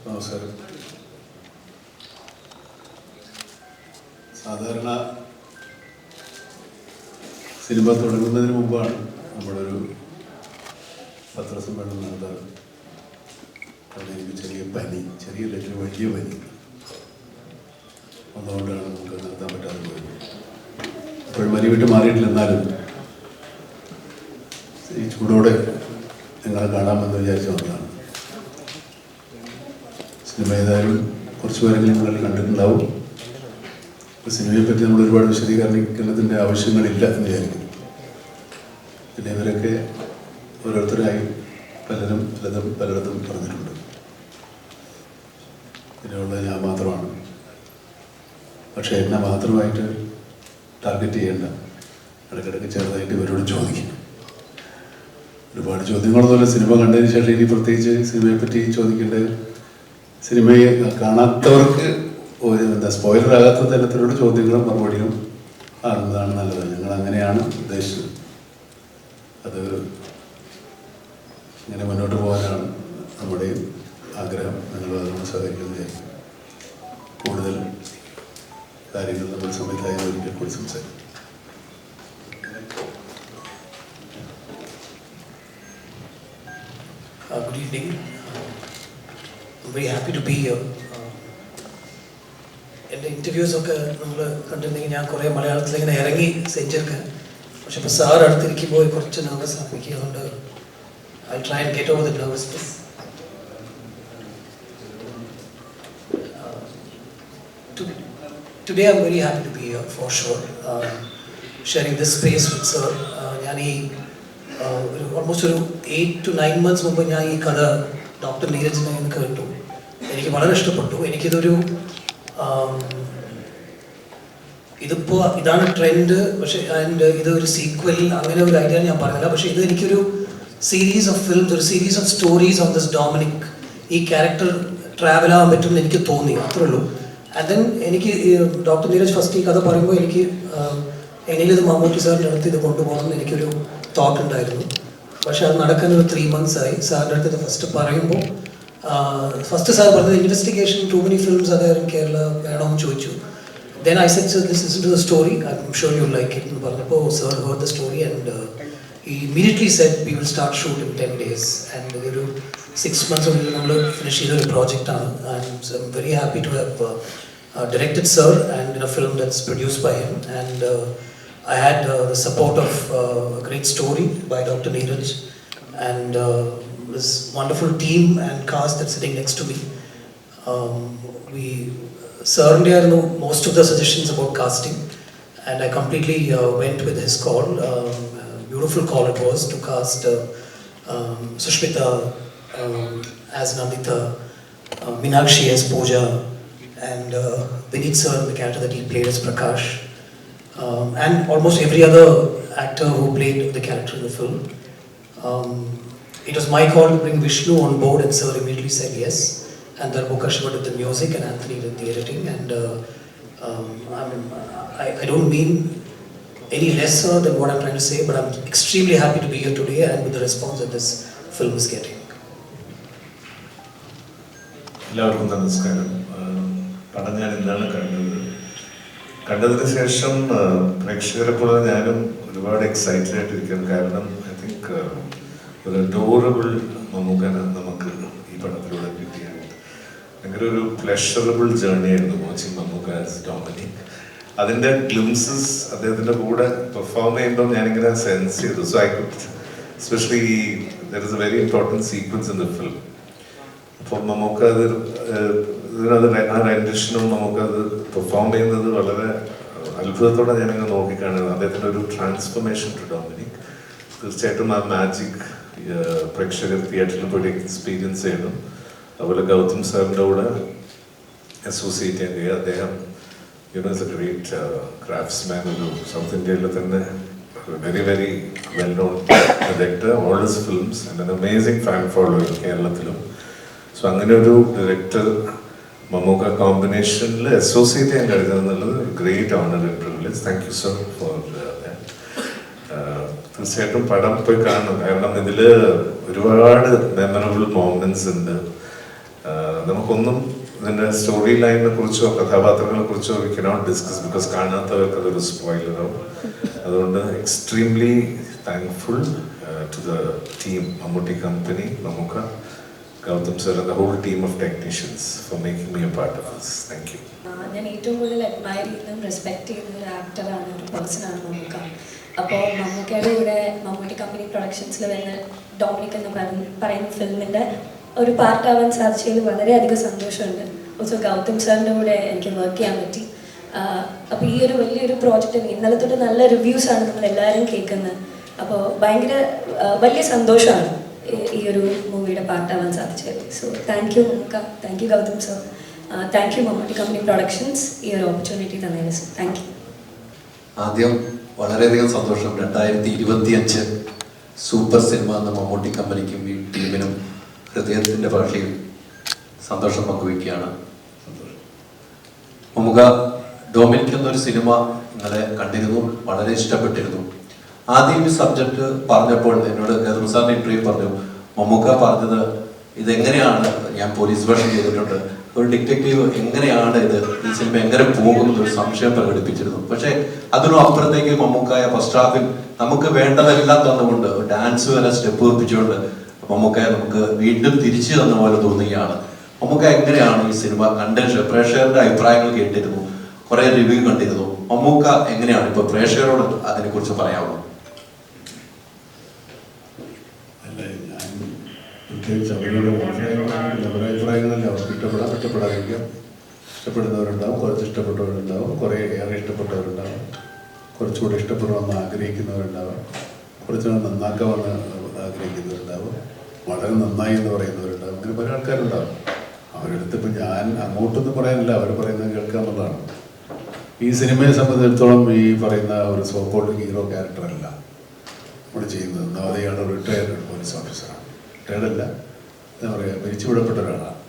നമസ്കാരം. സാധാരണ സിനിമ തുടങ്ങുന്നതിന് മുമ്പാണ് നമ്മളൊരു പത്രസമ്മേളനം നടത്താറ്. അവിടെ എനിക്ക് ചെറിയ വലിയ പനി ഒന്നുകൊണ്ടാണ് നമുക്ക് നടത്താൻ പറ്റാതെ പോയത്. അപ്പോഴും പനി വിട്ട് മാറിയിട്ടില്ല. എന്നാലും ഈ ചൂടോടെ നിങ്ങളെ കാണാമെന്ന് വിചാരിച്ചു വന്നതാണ്. സിനിമ ഏതായാലും കുറച്ച് പേരെങ്കിലും നിങ്ങളിൽ കണ്ടിട്ടുണ്ടാവും. സിനിമയെ പറ്റി നമ്മൾ ഒരുപാട് വിശദീകരണത്തിൻ്റെ ആവശ്യങ്ങളില്ല എന്ന് വിചാരിക്കും. പിന്നെ ഇവരൊക്കെ ഓരോരുത്തരായി പലയിടത്തും പറഞ്ഞിട്ടുണ്ട്. പിന്നെയുള്ളത് ഞാൻ മാത്രമാണ്. പക്ഷേ എന്നെ മാത്രമായിട്ട് ടാർഗറ്റ് ചെയ്യേണ്ട, ഇടയ്ക്കിടയ്ക്ക് ചെറുതായിട്ട് ഇവരോട് ചോദിക്കും. ഒരുപാട് ചോദ്യങ്ങളൊന്നുമില്ല. സിനിമ കണ്ടതിന് ശേഷം ഇനി പ്രത്യേകിച്ച് സിനിമയെ പറ്റി ചോദിക്കേണ്ടത്, സിനിമയെ കാണാത്തവർക്ക് സ്പോയിലർ ആകാത്ത തരത്തിലുള്ള ചോദ്യങ്ങളും മറുപടിയും ആകുന്നതാണ് നല്ലത്. ഞങ്ങൾ അങ്ങനെയാണ് ഉദ്ദേശിച്ചത്. അത് ഇങ്ങനെ മുന്നോട്ട് പോകാനാണ് നമ്മുടെ ആഗ്രഹം. നിങ്ങൾ അതിനോട് സഹകരിക്കുന്നത്. കൂടുതൽ കാര്യങ്ങൾ നമ്മൾ സംവിധായകൻ ഒരിക്കൽ കൂടി സംസാരിക്കും. Good evening. I'm very happy to be here. എൻ്റെ ഇൻ്റർവ്യൂസൊക്കെ നമ്മൾ കണ്ടിട്ടുണ്ടെങ്കിൽ ഞാൻ കുറേ മലയാളത്തിൽ ഇങ്ങനെ ഇറങ്ങി സെഞ്ചൊക്കെ, പക്ഷെ ഇപ്പോൾ സാർ അടുത്തിരിക്കുമ്പോൾ കുറച്ച് നെർവസ് ആണ് എനിക്ക്. അതുകൊണ്ട് I try and get over the nervousness. Today I'm very happy to be here for sure, sharing this space with sir. ഞാൻ ഈ ഓൾമോസ്റ്റ് ഒരു 8 to 9 months മുമ്പ് ഞാൻ ഈ കഥ ഡോക്ടർ നീരജിനെ കേട്ടു. എനിക്ക് വളരെ ഇഷ്ടപ്പെട്ടു. എനിക്കിതൊരു ഇതിപ്പോൾ ഇതാണ് ട്രെൻഡ്, പക്ഷേ ഇതൊരു സീക്വൽ അങ്ങനെ ഒരു ഐഡിയ ഞാൻ പറഞ്ഞില്ല. പക്ഷേ ഇത് എനിക്കൊരു സീരീസ് ഓഫ് ഫിലിംസ്, ഒരു series of stories of this Dominic, ഈ ക്യാരക്ടർ ട്രാവൽ ആകാൻ പറ്റുമെന്ന് എനിക്ക് തോന്നി. അത്രേ ഉള്ളൂ. ആൻഡ് ദെൻ എനിക്ക് ഡോക്ടർ നീരജ് ഫസ്റ്റ് ഈ കഥ പറയുമ്പോൾ എനിക്ക് എങ്ങനെയും ഇത് മമ്മൂട്ടി സാറിൻ്റെ അടുത്ത് ഇത് കൊണ്ടുപോകണമെന്ന് എനിക്കൊരു തോട്ട് ഉണ്ടായിരുന്നു. പക്ഷെ അത് നടക്കാൻ ഒരു 3 months ആയി. സാറിൻ്റെ അടുത്ത് ഇത് ഫസ്റ്റ് പറയുമ്പോൾ ഫസ്റ്റ് സാർ പറഞ്ഞത് ഇൻവെസ്റ്റിഗേഷൻ ടു മെനി ഫിലിംസ് അതേ കേരള വേണമെന്ന് ചോദിച്ചു. Then I said this is to the story, I'm sure you like it എന്ന് പറഞ്ഞപ്പോൾ sir heard the story and he immediately said we will start shoot in 10 days. And ഒരു 6 months ഉള്ളിൽ നമ്മൾ finish ചെയ്ത ഒരു പ്രോജക്റ്റാണ്. And I'm very happy to have directed sir and in a film that's produced by him. And I had the support of a great story by Dr. Neeraj and this wonderful team and cast that's sitting next to me. We certainly know most of the suggestions about casting, and I completely went with his call. Beautiful call it was to cast Sushmita as Nandita, Meenakshi as Pooja, and Vineet sir, the character that he played as Prakash, and almost every other actor who played the character in the film. It was my call to bring Vishnu on board, and sir immediately said yes. And Darbuka Shiva did the music and Anthony did the editing. And I don't mean any lesser than what I'm trying to say, but I'm extremely happy to be here today and with the response that this film is getting. എല്ലാവർക്കും നമസ്കാരം. പടം ഞാൻ എന്താണ് കണ്ടതിന് ശേഷം പ്രേക്ഷകരെ പോലെ ഞാനും ഒരുപാട് എക്സൈറ്റഡ് ആയിട്ടിരിക്കുന്നു. കാരണം ഐ തിങ്ക് ഒരു അഡോറബിൾ മമ്മൂക്കനെ നമുക്ക് ഈ പടത്തിലൂടെ കിട്ടിയാണ്. ഭയങ്കര ഒരു പ്ലഷറബിൾ ജേർണി ആയിരുന്നു വാച്ചിങ് മമ്മൂക്ക ആസ് ഡൊമിനിക്. അതിൻ്റെ ഗ്ലിംസസ് അദ്ദേഹത്തിൻ്റെ കൂടെ പെർഫോം ചെയ്യുമ്പോൾ ഞാനിങ്ങനെ സെൻസ് ചെയ്തു. So I could especially there is A very important sequence in the film. അപ്പോൾ നമുക്ക് ആ റെൻഡിഷനും നമുക്കത് പെർഫോം ചെയ്യുന്നത് വളരെ അത്ഭുതത്തോടെ ഞാനിങ്ങനെ നോക്കിക്കാണുന്നത്. അദ്ദേഹത്തിൻ്റെ ഒരു ട്രാൻസ്ഫോർമേഷൻ ടു ഡൊമിനിക്. തീർച്ചയായിട്ടും ആ മാജിക് പ്രേക്ഷകർ തിയേറ്ററിൽ പോയി എക്സ്പീരിയൻസ് ചെയ്യണം. അതുപോലെ ഗൗതം സാറിൻ്റെ കൂടെ അസോസിയേറ്റ് ചെയ്യാൻ കഴിയുക. അദ്ദേഹം ഇസ് എ ഗ്രേറ്റ് ക്രാഫ്റ്റ്സ്മാൻ. ഒരു സൗത്ത് ഇന്ത്യയിൽ തന്നെ very very well known director. All his films and an amazing fan following കേരളത്തിലും. സോ അങ്ങനെ ഒരു ഡയറക്ടർ മമ്മൂക്ക കോമ്പിനേഷനിൽ അസോസിയേറ്റ് ചെയ്യാൻ കഴിഞ്ഞത് എന്നുള്ളത് great owner and privilege. Thank you sir for that. തീർച്ചയായിട്ടും പടം പോയി കാണണം. കാരണം ഇതിൽ ഒരുപാട് മെമ്മറബിൾ മൊമെന്റ്സ് ഉണ്ട്. നമുക്കൊന്നും ഇതിൻ്റെ സ്റ്റോറി ലൈനിനെ കുറിച്ചോ കഥാപാത്രങ്ങളെ കുറിച്ചോ വി കനോട്ട് ഡിസ്കസ് ബിക്കോസ് കാണാത്തവർക്ക് അതൊരു സ്പോയിലറാവും. അതുകൊണ്ട് extremely thankful to the team, Mammootty company, നമുക്ക് Gautham sir and the whole team of technicians for making me a part of this. Thank you. ഞാൻ ഏറ്റവും കൂടുതൽ അഡ്മയർ ചെയ്യുന്നതും റെസ്പെക്ട് ചെയ്യുന്ന ഒരു ആക്ടറാണ്, ഒരു പേഴ്സണാണ് മമ്മൂക്ക. അപ്പോൾ മമ്മൂക്കയുടെ കൂടെ മമ്മൂട്ടി കമ്പനി പ്രൊഡക്ഷൻസിൽ വരുന്ന ഡൊമിനിക് എന്ന് പറയുന്ന ഫിലിമിൻ്റെ ഒരു പാർട്ടാവാൻ സാധിച്ചതിൽ വളരെയധികം സന്തോഷമുണ്ട്. ഓൾസോ ഗൗതം സാറിൻ്റെ കൂടെ എനിക്ക് വർക്ക് ചെയ്യാൻ പറ്റി. അപ്പോൾ ഈ ഒരു വലിയൊരു പ്രോജക്റ്റിന് ഇന്നലെ തൊട്ട് നല്ല റിവ്യൂസാണ് നമ്മളെല്ലാവരും കേൾക്കുന്നത്. അപ്പോൾ ഭയങ്കര വലിയ സന്തോഷമാണ് ഈ ഒരു മൂവിയുടെ പാർട്ടാവാൻ സാധിച്ചത്. So thank you Mammukka, thank you Gautham sir, thank you Mammootty company productions ഈ ഒരു ഓപ്പർച്യൂണിറ്റി തന്നതിന്. So thank you. ആദ്യം വളരെയധികം സന്തോഷം. 2025 സൂപ്പർ സിനിമ എന്ന മമ്മൂട്ടി കമ്പനിക്കും ഈ ടീമിനും ഹൃദയത്തിൻ്റെ ഭാഷയിൽ സന്തോഷം പങ്കുവയ്ക്കുകയാണ്. മമ്മൂക്ക ഡൊമിനിക് എന്നൊരു സിനിമ ഇന്നലെ കണ്ടിരുന്നു, വളരെ ഇഷ്ടപ്പെട്ടിരുന്നു. ആദ്യം ഈ സബ്ജക്റ്റ് പറഞ്ഞപ്പോൾ എന്നോട് ഗൗതം സാറിന് ഇന്റർവ്യൂ പറഞ്ഞു, മമ്മൂക്ക പറഞ്ഞത് ഇതെങ്ങനെയാണ്, ഞാൻ പോലീസ് വേഷം ചെയ്തിട്ടുണ്ട്, ഒരു ഡിറ്റക്റ്റീവ് എങ്ങനെയാണ് ഈ സിനിമ എങ്ങനെ പോകുന്നൊരു സംശയം പ്രകടിപ്പിച്ചിരുന്നു. പക്ഷെ അതിനും അപ്പുറത്തേക്ക് മമ്മൂക്കായ ഫസ്റ്റ് ഹാഫിൽ നമുക്ക് വേണ്ടതെല്ലാം തന്നുകൊണ്ട് ഡാൻസ് വരെ സ്റ്റെപ്പ് വെപ്പിച്ചുകൊണ്ട് മമ്മൂക്കായ നമുക്ക് വീണ്ടും തിരിച്ചു തന്ന പോലെ തോന്നുകയാണ്. മമ്മൂക്ക എങ്ങനെയാണ് ഈ സിനിമ കണ്ടന്റ്, പ്രേക്ഷകരുടെ അഭിപ്രായങ്ങൾ കേട്ടിരുന്നു, കുറെ റിവ്യൂ കണ്ടിരുന്നു, മമ്മൂക്ക എങ്ങനെയാണ് ഇപ്പൊ പ്രേക്ഷകരോട് അതിനെ കുറിച്ച് പറയാവുന്നത്? പ്രത്യേകിച്ച് അവരുടെ അഭിപ്രായങ്ങളല്ല, അവർക്ക് ഇഷ്ടപ്പെടാതിരിക്കാം. ഇഷ്ടപ്പെടുന്നവരുണ്ടാവും, കുറച്ച് ഇഷ്ടപ്പെട്ടവരുണ്ടാവും, കുറേ ഏറെ ഇഷ്ടപ്പെട്ടവരുണ്ടാവും, കുറച്ചുകൂടെ ഇഷ്ടപ്പെടണമെന്ന് ആഗ്രഹിക്കുന്നവരുണ്ടാവും, കുറച്ചുകൂടെ നന്നാക്കാമെന്ന് ആഗ്രഹിക്കുന്നവരുണ്ടാവും, വളരെ നന്നായി എന്ന് പറയുന്നവരുണ്ടാവും. അങ്ങനെ പല ആൾക്കാരുണ്ടാവും. അവരെടുത്തിപ്പോൾ ഞാൻ അങ്ങോട്ടൊന്നും പറയാനില്ല, അവർ പറയുന്നത് കേൾക്കുക എന്നുള്ളതാണ്. ഈ സിനിമയെ സംബന്ധിച്ചിടത്തോളം ഈ പറയുന്ന ഒരു സോപ്പോൾഡ് ഹീറോ ക്യാരക്ടറല്ല നമ്മൾ ചെയ്യുന്നത്. ഒന്നാമത് ഇയാൾ റിട്ടയർഡ് പോലീസ് ഓഫീസറാണ്, റിട്ടയർഡല്ല എന്താ പറയുക, പിരിച്ചുവിടപ്പെട്ട ഒരാളാണ്.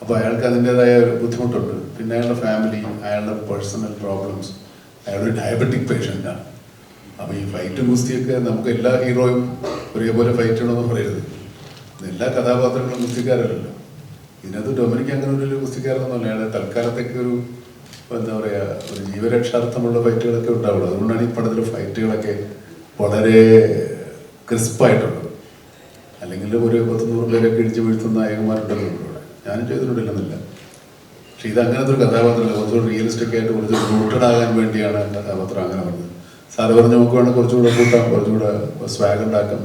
അപ്പോൾ അയാൾക്ക് അതിൻ്റേതായ ബുദ്ധിമുട്ടുണ്ട്. പിന്നെ അയാളുടെ ഫാമിലി, അയാളുടെ പേഴ്സണൽ പ്രോബ്ലംസ്, അയാളൊരു ഡയബറ്റിക് പേഷ്യൻ്റാണ്. അപ്പോൾ ഈ ഫൈറ്റ് ഗുസ്തിയൊക്കെ നമുക്ക് എല്ലാ ഹീറോയും ഒരേപോലെ ഫൈറ്റ് ചെയ്യണമെന്ന് പറയരുത്. എല്ലാ കഥാപാത്രങ്ങളും ഗുസ്തിക്കാരല്ലല്ലോ. ഇതിനകത്ത് ഡൊമിനിക് അങ്ങനെ ഒരു ഗുസ്തിക്കാരനൊന്നുമല്ല. അയാളെ തൽക്കാലത്തേക്ക് ഒരു എന്താ പറയുക, ഒരു ജീവരക്ഷാർത്ഥമുള്ള ഫൈറ്റുകളൊക്കെ ഉണ്ടാവുള്ളൂ. അതുകൊണ്ടാണ് ഈ പടത്തിൽ ഫൈറ്റുകളൊക്കെ വളരെ ക്രിസ്പായിട്ടുള്ളത്. അല്ലെങ്കിൽ ഒരു 100 പേരൊക്കെ ഇടിച്ച് വീഴ്ത്തുന്ന നായകന്മാരുണ്ടല്ലോ ഇവിടെ. ഞാനും ചെയ്തിട്ടുണ്ടില്ലെന്നില്ല. പക്ഷെ ഇത് അങ്ങനത്തെ ഒരു കഥാപാത്രമല്ല. കുറച്ചുകൂടി റിയലിസ്റ്റിക് ആയിട്ട് കുറച്ച് റൂട്ടഡ് ആകാൻ വേണ്ടിയാണ് കഥാപാത്രം അങ്ങനെ പറഞ്ഞത്. സാറ് പറഞ്ഞ് നോക്കുവാണെങ്കിൽ കുറച്ചുകൂടെ കൂട്ടാം, കുറച്ചുകൂടെ സ്വാഗ് ഉണ്ടാക്കാം.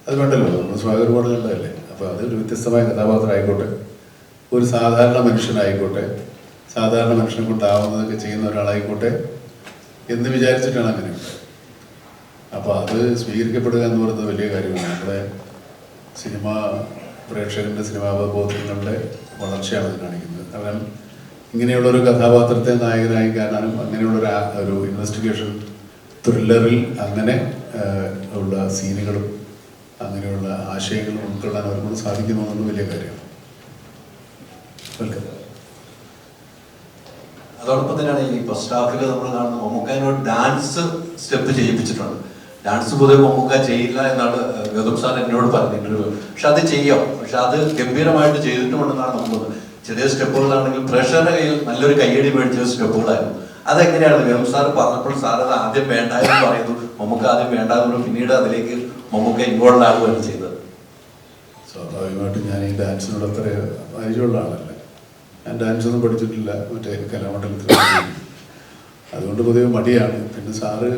അത് വേണ്ടല്ലോ, നമ്മൾ സ്വാഗ് ഒരുപാട് കണ്ടതല്ലേ. അപ്പോൾ അതൊരു വ്യത്യസ്തമായ കഥാപാത്രം ആയിക്കോട്ടെ, ഒരു സാധാരണ മനുഷ്യനായിക്കോട്ടെ, സാധാരണ മനുഷ്യനെ കൊണ്ടാവുന്നതൊക്കെ ചെയ്യുന്ന ഒരാളായിക്കോട്ടെ എന്ന് വിചാരിച്ചിട്ടാണ് അങ്ങനെ ഉണ്ടായത്. അപ്പോൾ അത് സ്വീകരിക്കപ്പെടുക എന്ന് പറയുന്നത് വലിയ കാര്യമാണ്. നമ്മുടെ സിനിമ പ്രേക്ഷകരുടെ സിനിമാബോധങ്ങളുടെ വളർച്ചയാണ് അത് കാണിക്കുന്നത്. കാരണം ഇങ്ങനെയുള്ളൊരു കഥാപാത്രത്തെ നായകനായി കാണാനും അങ്ങനെയുള്ളൊരു ഒരു ഇൻവെസ്റ്റിഗേഷൻ ത്രില്ലറിൽ അങ്ങനെ ഉള്ള സീനുകളും അങ്ങനെയുള്ള ആശയങ്ങളും ഉൾക്കൊള്ളാൻ അവർക്ക് സാധിക്കുന്നു എന്നുള്ളത് വലിയ കാര്യമാണ്. വെൽക്കം. അതോടൊപ്പം തന്നെയാണ് ഈ ഫസ്റ്റ് ഹാഫിൽ നമ്മൾ കാണുന്ന മമ്മൂക്കാനോട് ഡാൻസ് സ്റ്റെപ്പ് ചെയ്യിപ്പിച്ചിട്ടുണ്ട്. ഡാൻസ് പൊതുവെ മമ്മൂക്ക ചെയ്യില്ല എന്നാണ് ഗൗതം സാർ എന്നോട് പറഞ്ഞിട്ടുള്ളത്. പക്ഷെ അത് ചെയ്യാം, പക്ഷെ അത് ഗംഭീരമായിട്ട് ചെയ്തിട്ടുണ്ടെന്നാണ് നമുക്ക് ചെറിയ സ്റ്റെപ്പുകളാണെങ്കിൽ പ്രേക്ഷകരുടെ കയ്യിൽ നല്ലൊരു കയ്യടി മേടിച്ച സ്റ്റെപ്പുകളായിരുന്നു. അതെങ്ങനെയാണ് ഗൗതം സാർ പറഞ്ഞപ്പോൾ സാർ അത് ആദ്യം വേണ്ടായെന്ന് പറയുന്നു, മമ്മൂക്ക ആദ്യം വേണ്ടാന്ന് പിന്നീട് അതിലേക്ക് മമ്മൂക്ക ഇൻവോൾവ് ആകുകയാണ് ചെയ്തത്? സ്വാഭാവികമായിട്ടും ഞാൻ ഈ ഡാൻസിനോട് അത്ര പരിചയമുള്ള ആളല്ല. ഞാൻ ഡാൻസൊന്നും പഠിച്ചിട്ടില്ല, മറ്റേ കലാമണ്ഡലത്തിൽ. അതുകൊണ്ട് പൊതുവെ മടിയാണ്. പിന്നെ സാറ്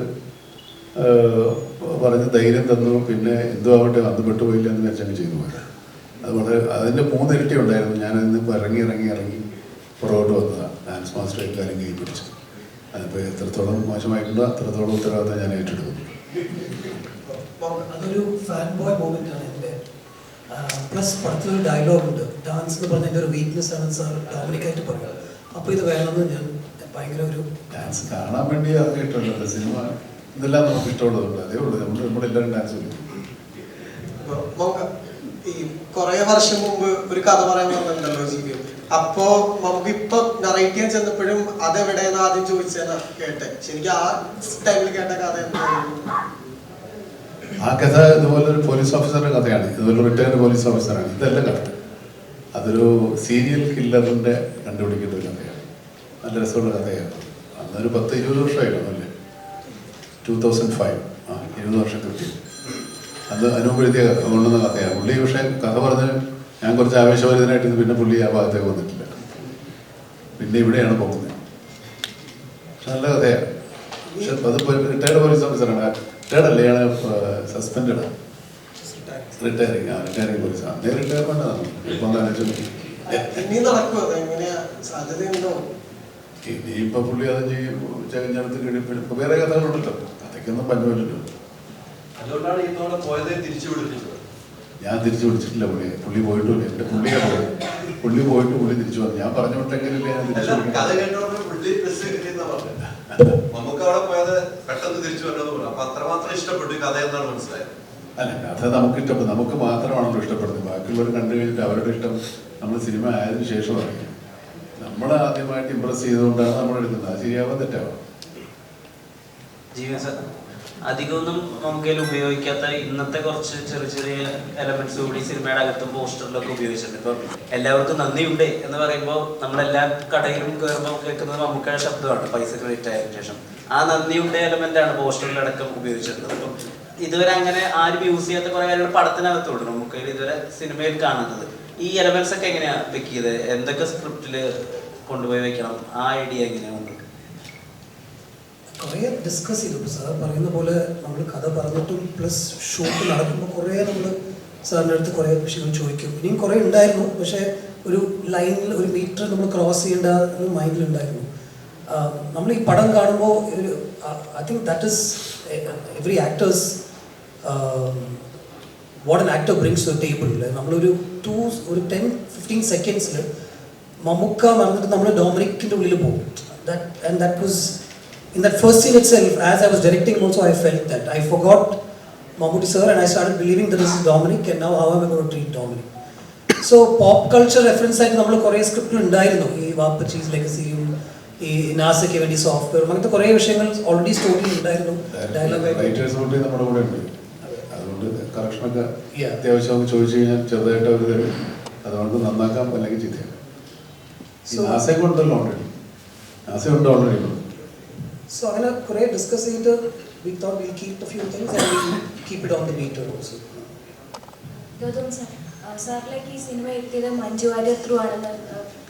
പറഞ്ഞ് ധൈര്യം തന്നു. പിന്നെ എന്തോ ആവട്ടെ അന്ന് പെട്ടുപോയില്ല എന്ന് വെച്ചങ്ങ് ചെയ്തു പോയത്. അത് വളരെ അതിൻ്റെ 3 ഇരട്ടി ഉണ്ടായിരുന്നു. ഞാനിന്ന് ഇറങ്ങി പുറകോട്ട് വന്നതാണ്. ഡാൻസ് മാസ്റ്റർ കാര്യം കൈ പിടിച്ചു. അതിപ്പോൾ എത്രത്തോളം മോശമായിട്ടുണ്ടോ അത്രത്തോളം ഉത്തരവാദിത്തം ഞാൻ ഏറ്റെടുക്കുന്നു. അതൊരു ഫാൻ ബോയ് മൂമെന്റ് ആണ് എൻ്റെ. പ്ലസ് പടത്തിലൊരു ഡയലോഗുണ്ട്, ഡാൻസ് എന്ന് പറഞ്ഞ എൻ്റെ ഒരു വീക്ക്നെസ് ആണ് സാർ ഡൊമിനിക്കായിട്ട് പറയുന്നത്. അപ്പോൾ ഇത് വേണമെന്ന് ഞാൻ ഭയങ്കര ഒരു ഡാൻസ് കാണാൻ വേണ്ടി ഇറങ്ങിയിട്ടുണ്ടല്ലോ. സിനിമ ഇതെല്ലാം നമുക്ക് ഇഷ്ടമുള്ളതുണ്ട്, അതേ ഉള്ളൂ. നമ്മളെല്ലാവരും ഡാൻസ് കളിക്കും. ഈ കുറെ വർഷം മുമ്പ് ഒരു കഥ പറയാൻ വന്നിട്ടുണ്ടല്ലോ ജീവി. അപ്പോ നമുക്ക് ഇപ്പൊ നറേറ്റ് ചെയ്യാൻ ചെന്നപ്പോഴും അതെവിടെയെന്ന് ആദ്യം ചോദിച്ചെന്നാ കേട്ടെ. ശരിക്കും ആ ടൈമിൽ കേട്ട കഥ ആ കഥ ഇതുപോലെ ഒരു പോലീസ് ഓഫീസറുടെ കഥയാണ്. ഇതുപോലെ റിട്ടയർഡ് പോലീസ് ഓഫീസറാണ്. ഇതല്ല കഥ. അതൊരു സീരിയൽ കില്ലറിൻ്റെ കണ്ടുപിടിക്കുന്ന ഒരു കഥയാണ്. നല്ല രസമുള്ള കഥയാണ്. അന്നൊരു 10-20 വർഷമായിരുന്നു അല്ലേ, 2005, 20 വർഷം കിട്ടി. അത് അനുഭവപ്പെടുത്തിയ കൊണ്ടുവന്ന കഥയാണ്. പുള്ളി പക്ഷേ കഥ പറഞ്ഞ് ഞാൻ കുറച്ച് ആവേശഭരിതനായിട്ട് പിന്നെ പുള്ളി ആ ഭാഗത്തേക്ക് വന്നിട്ടില്ല. പിന്നെ ഇവിടെയാണ് പോകുന്നത്. നല്ല കഥയാണ്. പക്ഷെ അതിപ്പോൾ റിട്ടയർഡ് പോലീസ് ഓഫീസറാണ്. റിട്ടയർഡ് അല്ലേ, ഇയാൾ സസ്പെൻഡാണ്. Retiring police. അന്നേ റിട്ടയർമെന്റ് ആണ്. ഇപ്പം ഇനി നടക്കുമോ? എങ്ങനെയാ, സാധ്യതയുണ്ടോ? ഇനിയിപ്പോൾ പുള്ളി അത് ചകഞ്ഞെടുത്ത് കഴിയുമ്പോൾ വേറെ കഥകളുണ്ടല്ലോ, കഥയ്ക്കൊന്നും പഞ്ഞുമില്ലല്ലോ. അതുകൊണ്ടാണ് ഇതോടെ പോയതേ തിരിച്ചു വിളിച്ചത്. ഞാൻ തിരിച്ചു വിളിച്ചിട്ടില്ല പുള്ളിയെ. പുള്ളി പോയിട്ടില്ല. എൻ്റെ പുള്ളിയെ പോയി. പുള്ളി പോയിട്ട് പുള്ളി തിരിച്ചു വന്നു. ഞാൻ പറഞ്ഞു വിട്ടെങ്കിലല്ലേ ഞാൻ തിരിച്ചു വിളിക്കും. കഥ കേട്ടോണ്ട് പുള്ളി ബസ് കിട്ടിയെന്നാ പറഞ്ഞത്. നമുക്ക് അവിടെ പോയത് പെട്ടെന്ന് തിരിച്ചു വരണമെന്ന് പറഞ്ഞു. അപ്പൊ അത്രമാത്രം ഇഷ്ടപ്പെട്ടു ഈ കഥ എന്നാണ് മനസ്സിലായത്. അല്ല, കഥ നമുക്ക് ഇഷ്ടപ്പെടും. നമുക്ക് മാത്രമാണല്ലോ ഇഷ്ടപ്പെടുന്നത്. ബാക്കിയുള്ളവർ കണ്ടു കഴിഞ്ഞിട്ട് അവരുടെ ഇഷ്ടം നമ്മൾ സിനിമ ആയതിനു ശേഷമാണ്. നമ്മൾ ആദ്യമായിട്ട് ഇമ്പ്രസ് ചെയ്തുകൊണ്ടാണ് നമ്മൾ എടുക്കുന്നത്. അത് ശരിയാവാൻ തെറ്റാവാം. ജീവൻ സാർ, അധികമൊന്നും നമുക്ക് ഉപയോഗിക്കാത്ത ഇന്നത്തെ കുറച്ച് ചെറിയ ചെറിയ എലമെന്റ്സ് കൂടി സിനിമയുടെ അകത്തും പോസ്റ്ററിലൊക്കെ ഉപയോഗിച്ചിട്ടുണ്ട്. ഇപ്പം എല്ലാവർക്കും നന്ദിയുണ്ട് എന്ന് പറയുമ്പോൾ നമ്മളെല്ലാ കടയിലും കയറുമ്പോൾ കേൾക്കുന്നത് മമ്മൂക്കയുടെ ശബ്ദമാണ് പൈസ ക്രെഡിറ്റ് ആയതിനു ശേഷം. ആ നന്ദിയുണ്ട് എലമെന്റാണ് പോസ്റ്ററിലടക്കം ഉപയോഗിച്ചിട്ടുള്ളത്. അപ്പം ഇതുവരെ അങ്ങനെ ആരും യൂസ് ചെയ്യാത്ത കുറെ കാര്യങ്ങൾ പടത്തിനകത്തുണ്ട് നമുക്ക് ഇതുവരെ സിനിമയിൽ കാണുന്നത്. ഈ എലമെന്റ്സ് ഒക്കെ എങ്ങനെയാ വെക്കിയത്? എന്തൊക്കെ സ്ക്രിപ്റ്റില് കൊണ്ടുപോയി വെക്കണം? ആ ഐഡിയ എങ്ങനെയാണ്? കുറേ ഡിസ്കസ് ചെയ്തു. സാർ പറയുന്ന പോലെ നമ്മൾ കഥ പറഞ്ഞിട്ടും പ്ലസ് ഷൂട്ട് നടക്കുമ്പോൾ കുറേ നമ്മൾ സാറിൻ്റെ അടുത്ത് കുറേ വിഷയങ്ങൾ ചോദിക്കും. ഇനിയും കുറേ ഉണ്ടായിരുന്നു, പക്ഷേ ഒരു ലൈനിൽ ഒരു മീറ്റർ നമ്മൾ ക്രോസ് ചെയ്യേണ്ട മൈൻഡിലുണ്ടായിരുന്നു. നമ്മൾ ഈ പടം കാണുമ്പോൾ I think that is every actors what an actor brings to table. നമ്മളൊരു 10-15 സെക്കൻഡ്സിൽ മമ്മൂക്ക പറഞ്ഞിട്ട് നമ്മൾ ഡൊമിനിക്കിൻ്റെ ഉള്ളിൽ പോകും. That was in that first scene itself. As I was directing also, I felt that I forgot Mammootty sir and I started believing that this is Dominic, and now how am I going to treat Dominic? So pop culture reference ആയിട്ട് നമ്മൾ കുറേ സ്ക്രിപ്റ്റിൽ ഉണ്ടായിരുന്നു. ഈ വാപ്പച്ചീസ് ലെഗസിയും ഈ നാസയ്ക്ക് വേണ്ടി software അങ്ങനത്തെ കുറേ വിഷയങ്ങൾ ഓൾറെഡി സ്റ്റോറിയിൽ ഉണ്ടായിരുന്നു. റൈറ്റേഴ്സ് കൂട്ടി നമ്മുടെ കൂടെ ഉണ്ട്. അതുകൊണ്ട് കറക്ഷനൊക്കെ അത്യാവശ്യം ചോദിച്ചു കഴിഞ്ഞാൽ ചെറുതായിട്ട് അവർ തരും. അതുകൊണ്ട് നന്നാക്കാം അല്ലെങ്കിൽ ചെയ്തേക്കാം. നാസയൊക്കെ ഉണ്ടല്ലോ ഓൾറെഡി. നാസയുണ്ട് ഓൾറെഡി. So അങ്ങനെ കുറേ ഡിസ്കസ് ചെയ്തിട്ട് we thought we'll keep a few things and we'll keep it on the meter also. സാറിലേക്ക് ഈ സിനിമ എത്തിയത് മഞ്ജു വാര്യർ ത്രൂ ആണെന്ന്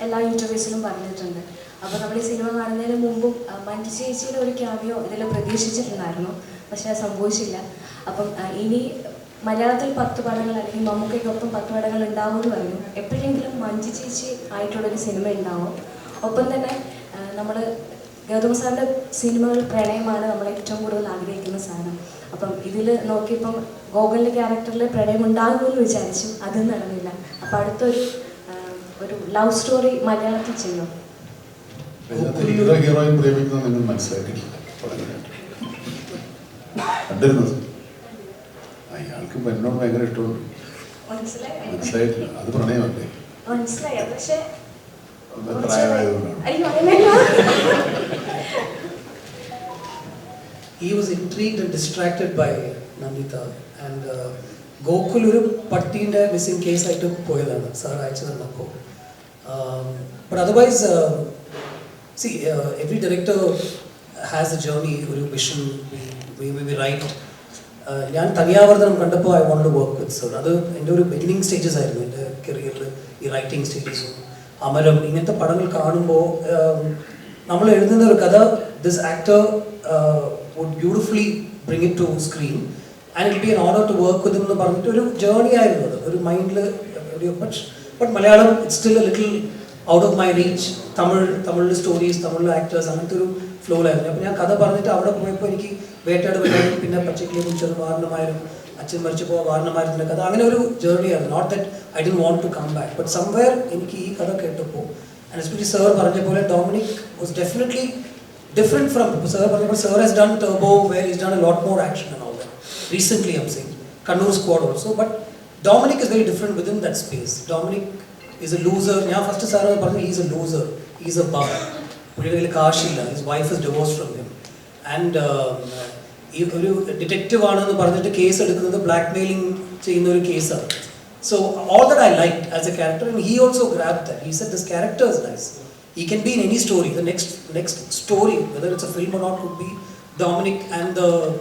എല്ലാ ഇൻ്റർവ്യൂസിലും പറഞ്ഞിട്ടുണ്ട്. അപ്പോൾ നമ്മൾ ഈ സിനിമ കാണുന്നതിന് മുമ്പും മഞ്ജു ചേച്ചിയുടെ ഒരു ക്യാമിയോ ഇതിൽ പ്രതീക്ഷിച്ചിട്ടുണ്ടായിരുന്നു, പക്ഷേ അത് സംഭവിച്ചില്ല. അപ്പം ഇനി മലയാളത്തിൽ 10 പടങ്ങൾ അല്ലെങ്കിൽ മമ്മൂക്കയ്ക്കൊപ്പം 10 പടങ്ങൾ ഉണ്ടാവുമെന്ന് പറയുന്നു. എപ്പോഴെങ്കിലും മഞ്ജു ചേച്ചി ആയിട്ടുള്ളൊരു സിനിമ ഉണ്ടാവും. ഒപ്പം തന്നെ നമ്മൾ ഗൗതം സാറിൻ്റെ സിനിമകൾ പ്രണയമാണ് നമ്മൾ ഏറ്റവും കൂടുതൽ ആഗ്രഹിക്കുന്ന സാധനം. അപ്പം ഇതിൽ നോക്കിയപ്പം ഗോകുലിൻ്റെ ക്യാരക്ടറിൽ പ്രണയം ഉണ്ടാകുമെന്ന് വിചാരിച്ചു, അതും നടന്നില്ല. അപ്പം അടുത്തൊരു ലവ് സ്റ്റോറി മലയാളത്തിൽ ചെയ്യും. ഹീറോയിൻ പ്രേമിക്കുന്നത് നിങ്ങൾ മനസ്സിലാക്കിയിട്ടില്ല. കണ്ടിരുന്നത് അയാൾക്ക് എന്നോട് ഭയങ്കര ഇഷ്ടമുണ്ട്. മനസ്സിലായിട്ടില്ല. അത് പ്രണയമല്ലേ? മനസ്സിലായി, പക്ഷേ പ്രായമായതുകൊണ്ടാണ്. He was intrigued and distracted by Nandita and Gokul ഒരു പട്ടീൻ്റെ മിസ്സിംഗ് കേസ് ആയിട്ട് പോയതാണ് സാർ അയച്ചു തന്നപ്പോൾ. But otherwise, see, every director has a journey, ഒരു vision, we write. ഞാൻ തനിയാവർദ്ധനം കണ്ടപ്പോൾ I wanted to work with sir. അത് എൻ്റെ ഒരു ബിഗിനിങ് സ്റ്റേജസ് ആയിരുന്നു എൻ്റെ കരിയറിൽ. ഈ റൈറ്റിംഗ് സ്റ്റേജസും അമരം ഇങ്ങനത്തെ പടങ്ങൾ കാണുമ്പോൾ നമ്മൾ എഴുതുന്ന ഒരു കഥ this actor would beautifully bring it to screen and it will be an honor to work with him എന്ന് പറഞ്ഞിട്ട് ഒരു ജേർണി ആയിരുന്നു അത്. ഒരു മൈൻഡിൽ but Malayalam it's still A little out of my reach. Tamil stories, Tamil actors അങ്ങനത്തെ ഒരു ഫ്ലോയിലായിരുന്നു. അപ്പോൾ ഞാൻ കഥ പറഞ്ഞിട്ട് അവിടെ പോയപ്പോൾ എനിക്ക് വേട്ടയാട് വരാനും പിന്നെ പച്ചക്കിളിയെ കുറിച്ചത് വാരണമായാലും അച്ഛൻ മരിച്ചു പോകാൻ വാരണമായിരുന്ന കഥ അങ്ങനെ ഒരു ജേർണി ആയിരുന്നു. Not that I didn't want to come back, but somewhere എനിക്ക് ഈ കഥ കേട്ടപ്പോൾ ആൻഡ് എസ്പെഷ്യലി സാർ പറഞ്ഞ പോലെ Dominic was definitely different from sir, but sir has done Turbo where he's done a lot more action and all that. Recently I'm saying Kannur Squad also, but Dominic is very different within that space. Dominic is a loser. Yeah, first sir പറഞ്ഞ he's a loser, he's a bum. പുള്ളിയുടെ കാശില്ല, his wife is divorced from him and ഈ ഒരു detective ആണെന്ന് പറഞ്ഞിട്ട് case എടുക്കുന്നത് black mailing ചെയ്യുന്ന ഒരു കേസാണ്. So all that I liked as a character, and he also grabbed that. He said this character is nice. He can be in any story. The next story, whether it's a film or not, could be Dominic and the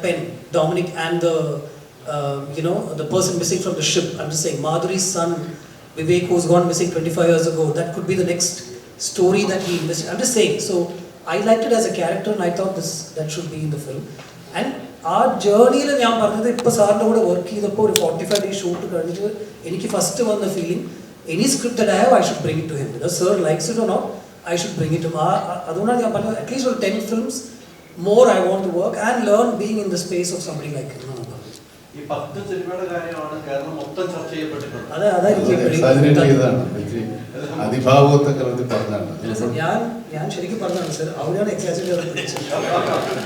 pen, Dominic and the person missing from the ship. I'm just saying, Madhuri's son Vivek, who's gone missing 25 years ago. That could be the next story that he invested. I'm just saying. So I liked it as a character, and I thought that should be in the film. And our journey, ഞാൻ പറഞ്ഞത് ഇപ്പോൾ സാറിൻ്റെ കൂടെ work ചെയ്തപ്പോൾ ഒരു 45 days shoot കഴിഞ്ഞിട്ട് എനിക്ക് first വന്ന feeling, any script that I have, I should bring it to him. Whether sir likes it or not, I should bring it to him. അതുകൊണ്ടാണ് ഞാൻ പറഞ്ഞത്, at least for 10 films more I want to work and learn being in the space of somebody like him. ഈ 10 സിനിമയുടെ കാര്യമാണ് കേരളം മൊത്തം ചർച്ച ചെയ്യപ്പെട്ടിട്ടുള്ളത്. അതിഭാവത്തെ കലർത്തി പറഞ്ഞാണ്. ഞാൻ ശരിക്കും പറഞ്ഞതാണ് സർ, അവിടെയാണ് എക്സാജറേറ്റ്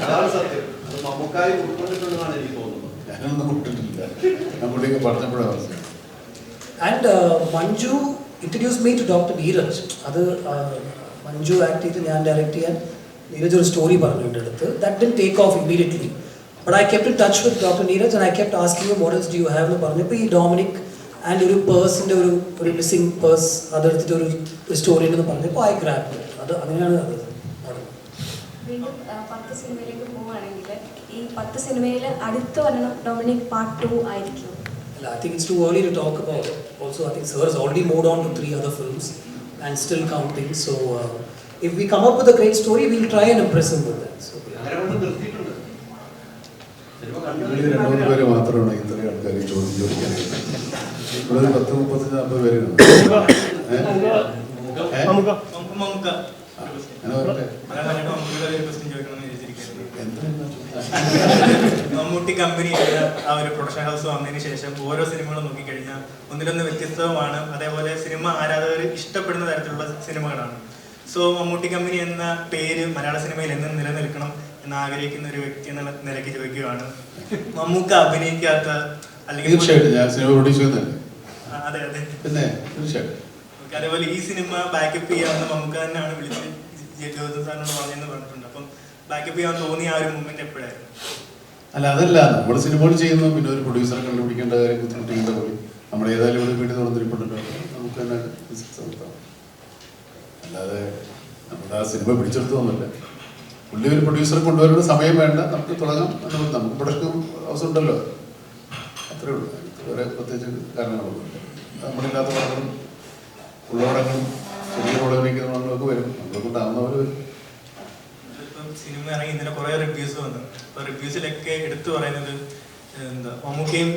അതാണ് സത്യം. അത് മമ്മൂക്കായി ഉൾക്കൊണ്ടിട്ടുണ്ടെന്നാണ് എനിക്ക് തോന്നുന്നത്. ഞാനൊന്നും വിട്ടിട്ടില്ല, ഞാൻ പുള്ളിയൊക്കെ പറഞ്ഞപ്പോഴാണ്. And Manju introduced me to Dr. Neeraj. അത് മഞ്ജു ആക്ട് ചെയ്ത് ഞാൻ ഡയറക്റ്റ് ചെയ്യാൻ നീരജ് ഒരു സ്റ്റോറി പറഞ്ഞു എൻ്റെ അടുത്ത്. That didn't take off immediately. But I kept in touch with Dr. Neeraj and I kept asking him, what else do you have എന്ന് പറഞ്ഞപ്പോൾ ഈ ഡൊമിനിക് ആൻഡ് ഒരു പേഴ്സിൻ്റെ ഒരു മിസ്സിംഗ് പേഴ്സ് അതെടുത്തിട്ട് ഒരു സ്റ്റോറി ഉണ്ടെന്ന് പറഞ്ഞപ്പോൾ I grabbed it. അത് അങ്ങനെയാണ് അത്. വീണ്ടും 10 സിനിമയിലേക്ക് പോവുകയാണെങ്കിൽ ഈ 10 സിനിമയിൽ അടുത്ത് വരണം ഡൊമിനിക് പാർട്ട് 2 ആയിരിക്കും. I think it's too early to talk about it. Also, I think Sir has already moved on to 3 other films and still counting. So, if we come up with a great story, we'll try and impress him with that. So, അങ്ങനെ കൊണ്ട് നിർത്തിയിട്ടുണ്ട്. Cinema കണ്ടു 2-3 പേര് മാത്രമാണ് ഇത്രയും ആൾക്കാർ ചോദിക്കാനായിട്ട്. ഇവിടെ 10-30-40 പേരുണ്ട്. മമ്മൂട്ടി കമ്പനി ആ ഒരു പ്രൊഡക്ഷൻ ഹൗസ് വന്നതിന് ശേഷം ഓരോ സിനിമകളും നോക്കിക്കഴിഞ്ഞാൽ ഒന്നിലൊന്ന് വ്യത്യസ്തവുമാണ്. അതേപോലെ സിനിമ ആരാധകർ ഇഷ്ടപ്പെടുന്ന തരത്തിലുള്ള സിനിമകളാണ്. സോ മമ്മൂട്ടി കമ്പനി എന്ന പേര് മലയാള സിനിമയിൽ എന്നും നിലനിൽക്കണം എന്ന് ആഗ്രഹിക്കുന്ന ഒരു വ്യക്തി എന്ന നിലയ്ക്ക് ചോദിക്കുകയാണ്. മമ്മൂക്ക അഭിനയിക്കാത്ത അല്ലെങ്കിൽ അതെ അതെ അതേപോലെ ഈ സിനിമ ബാക്കപ്പ് ചെയ്യാമെന്ന് മമ്മൂക്ക തന്നെയാണ് വിളിച്ച് ഗൗതം സാറിനോട് പറഞ്ഞെന്ന് പറഞ്ഞിട്ടുണ്ട്. അപ്പം ബാക്കപ്പ് ചെയ്യാൻ തോന്നിയ ആ ഒരു മൂമെന്റ് എപ്പോഴായിരുന്നു? അല്ല, അതല്ല, നമ്മൾ സിനിമകൾ ചെയ്യുന്നു, പിന്നെ ഒരു പ്രൊഡ്യൂസറെ കണ്ടുപിടിക്കേണ്ട കാര്യം ബുദ്ധിമുട്ടിക്കേണ്ട പോലെ നമ്മൾ ഏതായാലും ഇവിടെ വീട്ടിൽ തുറന്നിരിപ്പുണ്ടല്ലോ, നമുക്ക് തന്നെ ബിസിനസ് നടത്താം. അല്ലാതെ നമ്മുടെ ആ സിനിമ പിടിച്ചെടുത്തൊന്നുമില്ല. പുള്ളി ഒരു പ്രൊഡ്യൂസറെ കൊണ്ടുവരേണ്ട സമയം വേണ്ട, നമുക്ക് തുടങ്ങാം. നമുക്ക് പ്രൊഡക്ഷൻ ഹൗസ് ഉണ്ടല്ലോ, അത്രേ ഉള്ളൂ. വേറെ പ്രത്യേകിച്ച് കാരണങ്ങളൊന്നുമില്ല. നമ്മളില്ലാത്ത പടങ്ങളും ഉള്ള പടങ്ങളും ചെറിയ പടവിനിക്കുന്ന പടങ്ങളൊക്കെ വരും, നമ്മളെ കൊണ്ടാവുന്നവർ വരും. സിനിമ ഇറങ്ങി ഇന്നലെ കുറേ റിവ്യൂസ് വന്നു. അപ്പോൾ റിവ്യൂസിലൊക്കെ എടുത്തു പറയുന്നത് എന്താ മമ്മൂക്കയും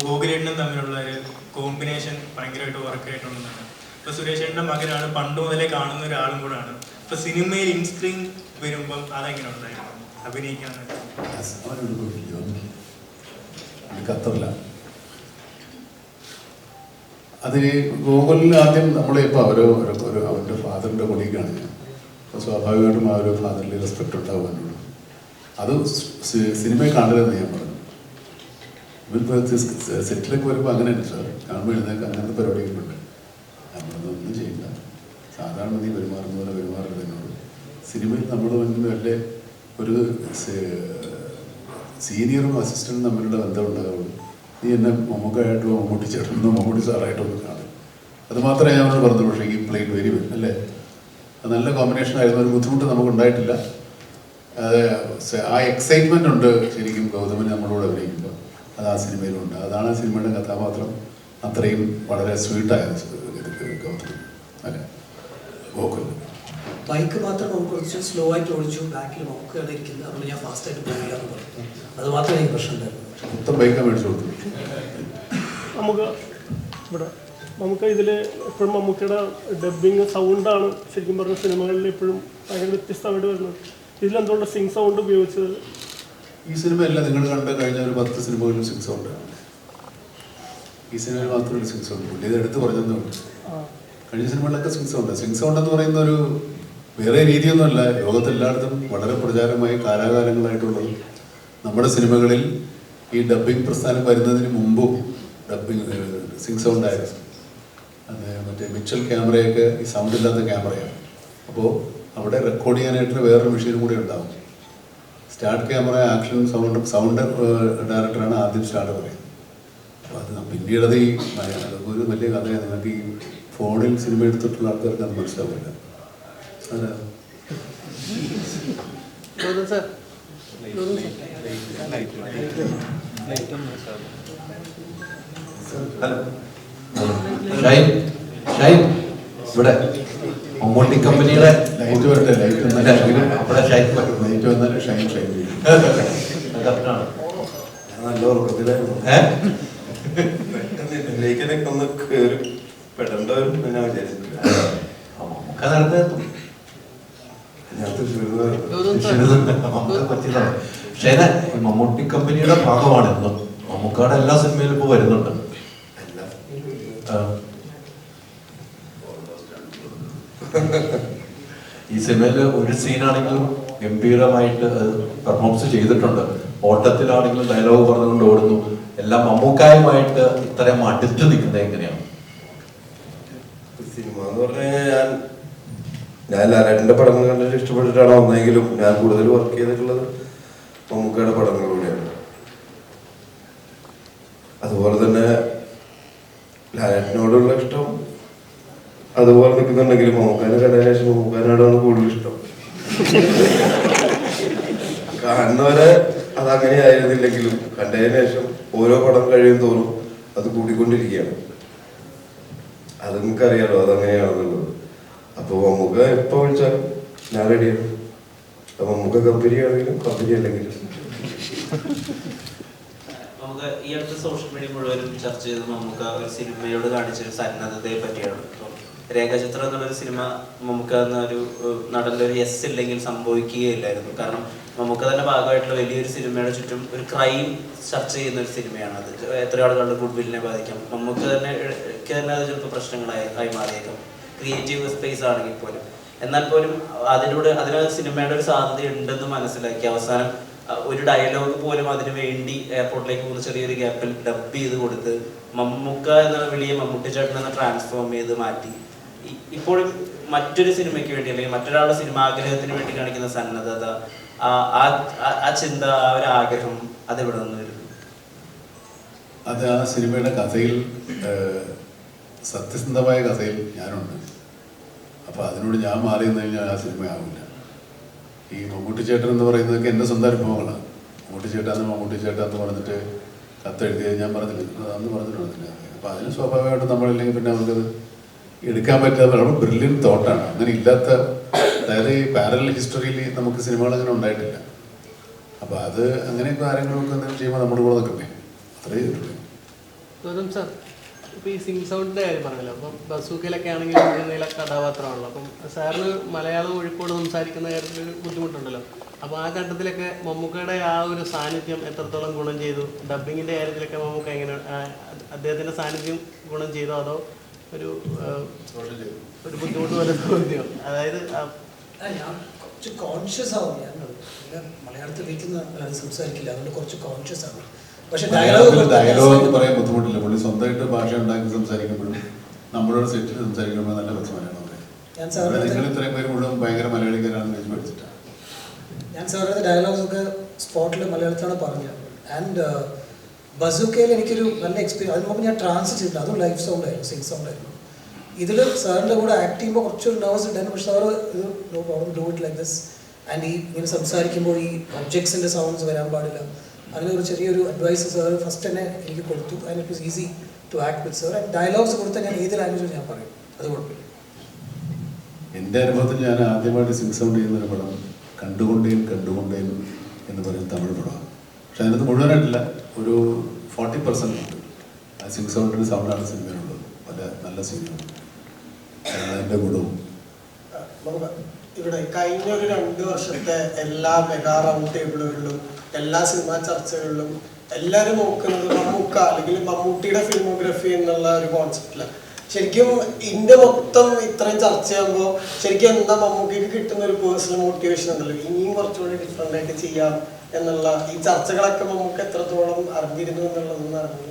ഗോകുലേട്ടനും തമ്മിലുള്ള ഒരു കോമ്പിനേഷൻ ഭയങ്കരമായിട്ട് വർക്കായിട്ടുണ്ടെന്നാണ്. ഇപ്പോൾ സുരേഷ് ഏട്ടൻ്റെ മകനാണ്, പണ്ട് മുതലേ കാണുന്ന ഒരാളും കൂടാണ്. ഇപ്പോൾ സിനിമയിൽ ഇൻസ്ക്രീൻ വരുമ്പം അതെങ്ങനെ ഉണ്ടായിരുന്നു അഭിനയിക്കാൻ? ഖത്തറില്ല. അത് ഗോകുലിന് ആദ്യം നമ്മളിപ്പോൾ അവൻ്റെ ഫാദറിൻ്റെ കൊളീഗാണ് ഞാൻ. അപ്പോൾ സ്വാഭാവികമായിട്ടും ആ ഒരു ഫാദറിൽ റെസ്പെക്റ്റ് ഉണ്ടാകുവാനുള്ളൂ. അത് സിനിമയെ കാണരുതെന്ന് ഞാൻ പറഞ്ഞു. ഇവരിപ്പോൾ സെറ്റിലൊക്കെ വരുമ്പോൾ അങ്ങനെയാണ് സാർ, കാണുമ്പോൾ എഴുന്നേക്ക് അങ്ങനത്തെ പരിപാടിയൊക്കെ ഉണ്ട്. നമ്മളതൊന്നും ചെയ്യില്ല, സാധാരണ നീ പെരുമാറുന്ന പോലെ പെരുമാറരുത് എന്നോട്. സിനിമയിൽ നമ്മൾ വല്ല ഒരു സീനിയറും അസിസ്റ്റൻറ്റും തമ്മിലുള്ള ബന്ധം ഉണ്ടാകുള്ളൂ. നീ എന്നെ മമ്മൂക്കായിട്ടോ മമ്മൂട്ടി ചേട്ടനോ മമ്മൂട്ടി സാറായിട്ടോ ഒന്ന് കാണും. അത് മാത്രമേ ഞാൻ അവരോട് പറഞ്ഞു. പക്ഷേ ഈ പ്ലേറ്റ് വെരി വെൽ അല്ലേ, അത് നല്ല കോമ്പിനേഷൻ ആയിരുന്നു. ഒരു ബുദ്ധിമുട്ട് നമുക്ക് ഉണ്ടായിട്ടില്ല. അത് ആ എക്സൈറ്റ്മെൻ്റ് ഉണ്ട് ശരിക്കും ഗൗതമിന് നമ്മളോട് അഭിനയിക്കുമ്പോൾ. അത് ആ സിനിമയിലുണ്ട്. അതാണ് ആ സിനിമയുടെ കഥാപാത്രം അത്രയും വളരെ സ്വീറ്റായത് ഗൗതം അല്ലേ ഗോകുൽ. ബൈക്ക് മാത്രം നമുക്ക് കുറച്ച് സ്ലോ ആയിട്ട് ഓടിച്ചു, ബാക്കിൽ നോക്കുകയാണ് ഇരിക്കുന്നത്. അതുകൊണ്ട് ഞാൻ ഫാസ്റ്റായിട്ട് പോയില്ലാന്ന് പറഞ്ഞു. അത് മാത്രമേ എനിക്ക് പ്രശ്നം ഉണ്ടായിരുന്നു. മൊത്തം ബൈക്കാണ് മേടിച്ചു കൊടുത്തു. നമുക്ക് ഇതിൽ എപ്പോഴും മമ്മൂക്കയുടെ ഡബ്ബിങ് സൗണ്ടാണ് ശരിക്കും പറഞ്ഞ സിനിമകളിൽ എപ്പോഴും ഭയങ്കര വ്യത്യസ്തമായിട്ട് വരുന്നത്. ഇതിലെന്തുകൊണ്ട് സിങ് സൗണ്ട് ഉപയോഗിച്ചത്? ഈ സിനിമയല്ല, നിങ്ങൾ കണ്ട കഴിഞ്ഞ ഒരു 10 സിനിമകളിലും സിങ് സൗണ്ട്. ഈ സിനിമയിൽ മാത്രമല്ല സിങ് സൗണ്ട്. പുള്ളി ഇത് എടുത്ത് പറഞ്ഞതേ ഉള്ളൂ. കഴിഞ്ഞ സിനിമകളിലൊക്കെ സിങ് സൗണ്ട്. സിങ് സൗണ്ട് എന്ന് പറയുന്ന ഒരു വേറെ രീതിയൊന്നുമല്ല, ലോകത്തെല്ലായിടത്തും വളരെ പ്രചാരമായി കാലാകാലങ്ങളായിട്ടുള്ളത്. നമ്മുടെ സിനിമകളിൽ ഈ ഡബ്ബിംഗ് പ്രസ്ഥാനം വരുന്നതിന് മുമ്പും ഡബ്ബിംഗ് സിങ് സൗണ്ടായിരുന്നു. അത് മറ്റേ മിച്ചൽ ക്യാമറയൊക്കെ ഈ സൗണ്ട് ഇല്ലാത്ത ക്യാമറയാണ്. അപ്പോൾ അവിടെ റെക്കോർഡ് ചെയ്യാനായിട്ട് വേറൊരു മെഷീനും കൂടി ഉണ്ടാവും. സ്റ്റാർട്ട് ക്യാമറ, ആക്ഷൻ, സൗണ്ട് ഡയറക്ടറാണ് ആദ്യം സ്റ്റാർട്ട് പറയുന്നത്. അത് പിന്നീടത് ഈ ഒരു വലിയ കഥയാണ്. നിങ്ങൾക്ക് ഈ ഫോണിൽ സിനിമ എടുത്തിട്ടുള്ള ആൾക്കാർക്ക് അത് മനസ്സിലാവില്ല. അതെ ഇവിടെ മമ്മൂട്ടി കമ്പനിയുടെ ലൈറ്റ് വരട്ടെ, ലൈറ്റ് അവിടെ ഷൈൻ ലൈറ്റ് വന്നാൽ ഷൈൻ ചെയ്യും. നല്ല ഉറക്കത്തിലായിരുന്നു. ലേക്കിനൊക്കെ ഒന്ന് കയറി പെടേണ്ടവരും ഞാൻ വിചാരിച്ചിട്ടില്ല. ഞാൻ ഷൈന മമ്മൂട്ടി കമ്പനിയുടെ ഭാഗമാണ് ഇന്നും. മമ്മൂക്കാടെ എല്ലാ സിനിമയിലും ഇപ്പൊ വരുന്നുണ്ട്. ഈ സിനിമയില് ഒരു സീനാണെങ്കിലും ഗംഭീരമായിട്ട് പെർഫോമൻസ് ചെയ്തിട്ടുണ്ട്. ഓട്ടത്തിലാണെങ്കിലും ഡയലോഗ് പറഞ്ഞുകൊണ്ട് ഓടുന്നു. എല്ലാം മമ്മൂക്കായുമായിട്ട് ഇത്രയും അടുത്ത് നിൽക്കുന്നത് എങ്ങനെയാണ്? സിനിമ എന്ന് പറഞ്ഞു കഴിഞ്ഞാൽ ഞാൻ ലാലേട്ടൻ്റെ പടങ്ങൾ കണ്ടിട്ട് ഇഷ്ടപ്പെട്ടിട്ടാണ് വന്നെങ്കിലും ഞാൻ കൂടുതൽ വർക്ക് ചെയ്തിട്ടുള്ളത് മമ്മൂക്കയുടെ പടങ്ങളിലൂടെയാണ്. അതുപോലെ തന്നെ ലാലേട്ടനോടുള്ള ഇഷ്ടം അതുപോലെ നിൽക്കുന്നുണ്ടെങ്കിലും മമ്മൂക്കാനെ കണ്ടതിന് ശേഷം മമ്മൂക്കാനോടാണ് കൂടുതൽ ഇഷ്ടം. കാണുന്നവരെ അതങ്ങനെ ആയിരുന്നില്ലെങ്കിലും കണ്ടതിന് ശേഷം ഓരോ പടം കഴിയും തോറും അത് കൂടിക്കൊണ്ടിരിക്കുകയാണ്. അത് നിങ്ങൾക്കറിയാലോ അതങ്ങനെയാണെന്നുള്ളത്. അപ്പോൾ മമ്മൂക്ക എപ്പോൾ വിളിച്ചാലും ഞാൻ റെഡിയാണ്. അപ്പൊ മമ്മൂക്ക കമ്പനി ആണെങ്കിലും കമ്പനി അല്ലെങ്കിലും. നമുക്ക് ഈ അടുത്ത സോഷ്യൽ മീഡിയ മുഴുവനും ചർച്ച ചെയ്ത് മമ്മൂക്ക ഒരു സിനിമയോട് കാണിച്ചൊരു സന്നദ്ധതയെ പറ്റിയാണ്. രേഖാചിത്രം എന്നുള്ളൊരു സിനിമ മമ്മൂക്ക എന്നൊരു നടൻ്റെ ഒരു എസ് ഇല്ലെങ്കിൽ സംഭവിക്കുകയില്ലായിരുന്നു. കാരണം മമ്മൂക്ക തന്നെ ഭാഗമായിട്ടുള്ള വലിയൊരു സിനിമയുടെ ചുറ്റും ഒരു ക്രൈം ചർച്ച ചെയ്യുന്ന ഒരു സിനിമയാണ് അത്. എത്ര ആളുകളുടെ ഗുഡ് വില്ലിനെ ബാധിക്കാം. മമ്മൂക്ക തന്നെ അത് ചിലപ്പോൾ പ്രശ്നങ്ങളായി മാറിയേക്കാം. ക്രിയേറ്റീവ് സ്പേസ് ആണെങ്കിൽ പോലും. എന്നാൽ പോലും അതിനകത്ത് സിനിമയുടെ ഒരു സാധ്യത ഉണ്ടെന്ന് മനസ്സിലാക്കി അവസാനം ഒരു ഡയലോഗ് പോലും അതിന് വേണ്ടി എയർപോർട്ടിലേക്ക് പോകുന്ന ചെറിയൊരു ഗ്യാപ്പിൽ ഡബ് ചെയ്ത് കൊടുത്ത് മമ്മൂക്ക എന്ന വിളിയെ മമ്മൂട്ടി ചേട്ടൻ എന്ന ട്രാൻസ്ഫോം ചെയ്ത് മാറ്റി ഇപ്പോഴും മറ്റൊരു സിനിമയ്ക്ക് വേണ്ടി അല്ലെങ്കിൽ മറ്റൊരാളുടെ സിനിമ ആഗ്രഹത്തിന് വേണ്ടി കാണിക്കുന്ന സന്നദ്ധത, ആ ചിന്ത, ആ ഒരു ആഗ്രഹം അതെവിടെ നിന്ന് വരുന്നു? അത് ആ സിനിമയുടെ കഥയിൽ, സത്യസന്ധമായ കഥയിൽ ഞാനുണ്ട്. അപ്പോൾ അതിനോട് ഞാൻ മാറി നിന്ന് കഴിഞ്ഞാൽ ആ സിനിമയാവില്ല. ഈ മമ്മൂട്ടി ചേട്ടൻ എന്ന് പറയുന്നതൊക്കെ എൻ്റെ സ്വന്തം അനുഭവങ്ങളാണ്. മമ്മൂട്ടി ചേട്ടാന്ന് പറഞ്ഞിട്ട് കത്തെഴുതിയത് ഞാൻ പറഞ്ഞില്ല, അന്ന് പറഞ്ഞിട്ടുണ്ടില്ല. അപ്പോൾ അതിന് സ്വാഭാവികമായിട്ടും നമ്മളില്ലെങ്കിൽ പിന്നെ അവർക്കത് എടുക്കാൻ പറ്റാതെ വളരെ ബ്രില്യൻ്റ് തോട്ടാണ്. അങ്ങനെ ഇല്ലാത്ത, അതായത് ഈ പാരലൽ ഹിസ്റ്ററിയിൽ നമുക്ക് സിനിമകൾ അങ്ങനെ ഉണ്ടായിട്ടില്ല. അപ്പോൾ അത് അങ്ങനെയൊക്കെ കാര്യങ്ങളൊക്കെ എന്തെങ്കിലും ചെയ്യുമ്പോൾ നമ്മുടെ കൂടെ നിൽക്കണ്ടേ, അത്രയേ ചെയ്തിട്ടുള്ളൂ. സാർ, ഇപ്പോൾ ഈ സിംഗ് സൗണ്ടിൻ്റെ കാര്യം പറഞ്ഞല്ലോ. അപ്പം ബസൂക്കയിലൊക്കെ ആണെങ്കിൽ നീല കഥാപാത്രമാണല്ലോ. അപ്പം സാറിന് മലയാളം ഒഴിക്കോട് സംസാരിക്കുന്ന കാര്യത്തിൽ ബുദ്ധിമുട്ടുണ്ടല്ലോ. അപ്പോൾ ആ ഘട്ടത്തിലൊക്കെ മമ്മൂക്കയുടെ ആ ഒരു സാന്നിധ്യം എത്രത്തോളം ഗുണം ചെയ്തു? ഡബ്ബിങ്ങിൻ്റെ കാര്യത്തിലൊക്കെ മമ്മൂക്ക എങ്ങനെ അദ്ദേഹത്തിൻ്റെ സാന്നിധ്യം ഗുണം ചെയ്തോ, അതോ ഒരു ബുദ്ധിമുട്ട് പോലെ തോന്നിയോ? അതായത് ഞാൻ കുറച്ച് കോൺഷ്യസ് ആവും. ഞാൻ മലയാളത്തിൽ വീട്ടിൽ നിന്ന് സംസാരിക്കില്ല, അതുകൊണ്ട് കുറച്ച് കോൺഷ്യസ് ആണ്. പക്ഷെ ഡയലോഗ് എന്ന് പറയാൻ ബുദ്ധിമുട്ടില്ല. പുള്ളി സ്വന്തമായിട്ട് ഭാഷ ഉണ്ടാക്കി സംസാരിക്കുമ്പോഴും നമ്മളോട് സെറ്റിൽ സംസാരിക്കുമ്പോൾ നല്ല മലയാളം പറയും. നിങ്ങൾ ഇത്രയും പേര് മുഴുവൻ ഭയങ്കര മലയാളിക്കാരാണെന്ന് വെച്ച് പഠിച്ചിട്ടാണ്. ഞാൻ സാറിൻ്റെ ഡയലോഗ്സ് ഒക്കെ സ്പോട്ടിൽ മലയാളത്തിലാണ് പറഞ്ഞത്. ആൻഡ് ബസൂക്കയിൽ എനിക്കൊരു നല്ല എക്സ്പീരിയൻസ്. അതിന് മുമ്പ് ഞാൻ ട്രാൻസ് ചെയ്തിട്ടുണ്ട്, അതും ലൈഫ് സൗണ്ട് ആയിരുന്നു, സിംഗ് സൗണ്ട് ആയിരുന്നു. ഇതിൽ സാറിൻ്റെ കൂടെ ആക്ട് ചെയ്യുമ്പോൾ കുറച്ചൊരു നെർവസ് ഉണ്ടായിരുന്നു. പക്ഷെ സാറ് ഇത് no problem, do it like this. And ഈ ഇങ്ങനെ സംസാരിക്കുമ്പോൾ ഈ ഒബ്ജക്ട്സിൻ്റെ സൗണ്ട്സ് വരാൻ പാടില്ല. അതിനൊരു ചെറിയൊരു അഡ്വൈസ് സാർ ഫസ്റ്റ് തന്നെ എനിക്ക് കൊടുത്തു. And it was easy to act with sir. And dialogues കൊടുത്താൽ ഞാൻ ഏത് ലാംഗ്വേജിലും ഞാൻ പറയും, അത് കുഴപ്പമില്ല. എൻ്റെ അനുഭവത്തിൽ ഞാൻ ആദ്യമായിട്ട് സിംഗ് സൗണ്ട് ചെയ്യുന്നൊരു പടം കണ്ടുകൊണ്ടേൻ എന്ന് പറയുന്ന തമിഴ് പടമാണ്. പക്ഷെ അതിനകത്ത് മുഴുവനായിട്ടില്ല, ഒരു 40% ഉണ്ട്. ആ സിംഗ് സൗണ്ടിൻ്റെ സൗണ്ടാണ് സിനിമയിലുള്ളത്. നല്ല സിനിമയാണ്, അതിൻ്റെ ഗുണവും. ഇവിടെ കഴിഞ്ഞ ഒരു 2 വർഷത്തെ എല്ലാ മെഗാ റൗണ്ട് ടേബിളുകളിലും എല്ലാ സിനിമാ ചർച്ചകളിലും എല്ലാവരും നോക്കുന്നത് മമ്മൂക്ക അല്ലെങ്കിൽ മമ്മൂട്ടിയുടെ ഫിലിമോഗ്രഫി എന്നുള്ള ഒരു കോൺസെപ്റ്റിലാണ്. ശരിക്കും ഇന്ത്യ മൊത്തം ഇത്രയും ചർച്ച ചെയ്യുമ്പോൾ ശരിക്കും എന്താ മമ്മൂട്ടിക്ക് കിട്ടുന്ന ഒരു പേഴ്സണൽ മോട്ടിവേഷൻ ഉണ്ടല്ലോ, ഇനിയും കുറച്ചുകൂടി ഡിഫറെൻ്റ് ആയിട്ട് ചെയ്യാം എന്നുള്ള ഈ ചർച്ചകളൊക്കെ മമ്മൂക്ക എത്രത്തോളം അറിഞ്ഞിരുന്നു എന്നുള്ളതെന്ന് അറിഞ്ഞു.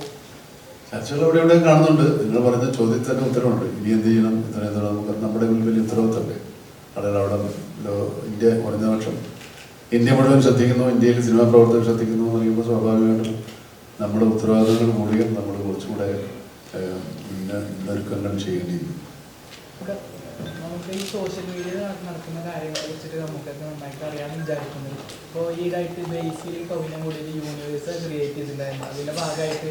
ചർച്ചകൾ ഇവിടെ കാണുന്നുണ്ട്. നിങ്ങൾ പറഞ്ഞ ചോദ്യത്തിന് ഉത്തരവുണ്ട്. ഇനി എന്ത് ചെയ്യണം, ഇത്രയും നമുക്ക് നമ്മുടെ വലിയ ഉത്തരവാദിത്തമല്ലേ. ആളുകൾ അവിടെ ഇന്ത്യ കുറഞ്ഞ പക്ഷം ഇന്ത്യ മുഴുവൻ ശ്രദ്ധിക്കുന്നു, ഇന്ത്യയിൽ സിനിമാ പ്രവർത്തകർ ശ്രദ്ധിക്കുന്നു എന്ന് പറയുമ്പോൾ സ്വാഭാവികമായിട്ടും നമ്മുടെ ഉത്തരവാദിത്തങ്ങൾ മൂല്യം നമ്മൾ കുറച്ചുകൂടെ ഇന്നൊരുക്കങ്ങൾ ചെയ്യേണ്ടിയിരുന്നു. നമുക്ക് ഈ സോഷ്യൽ മീഡിയയിൽ നടക്കുന്ന കാര്യങ്ങളെ കുറിച്ചിട്ട് നമുക്കൊക്കെ നന്നായിട്ട് അറിയാമെന്ന് വിചാരിക്കുന്നത്. ഇപ്പോൾ ഈയിടായിട്ട് ബേസിക്കലി കൗവിനും കൂടി ഒരു യൂണിവേഴ്സ് ക്രിയേറ്റ് ചെയ്തിട്ടുണ്ടായിരുന്നു. അതിൻ്റെ ഭാഗമായിട്ട്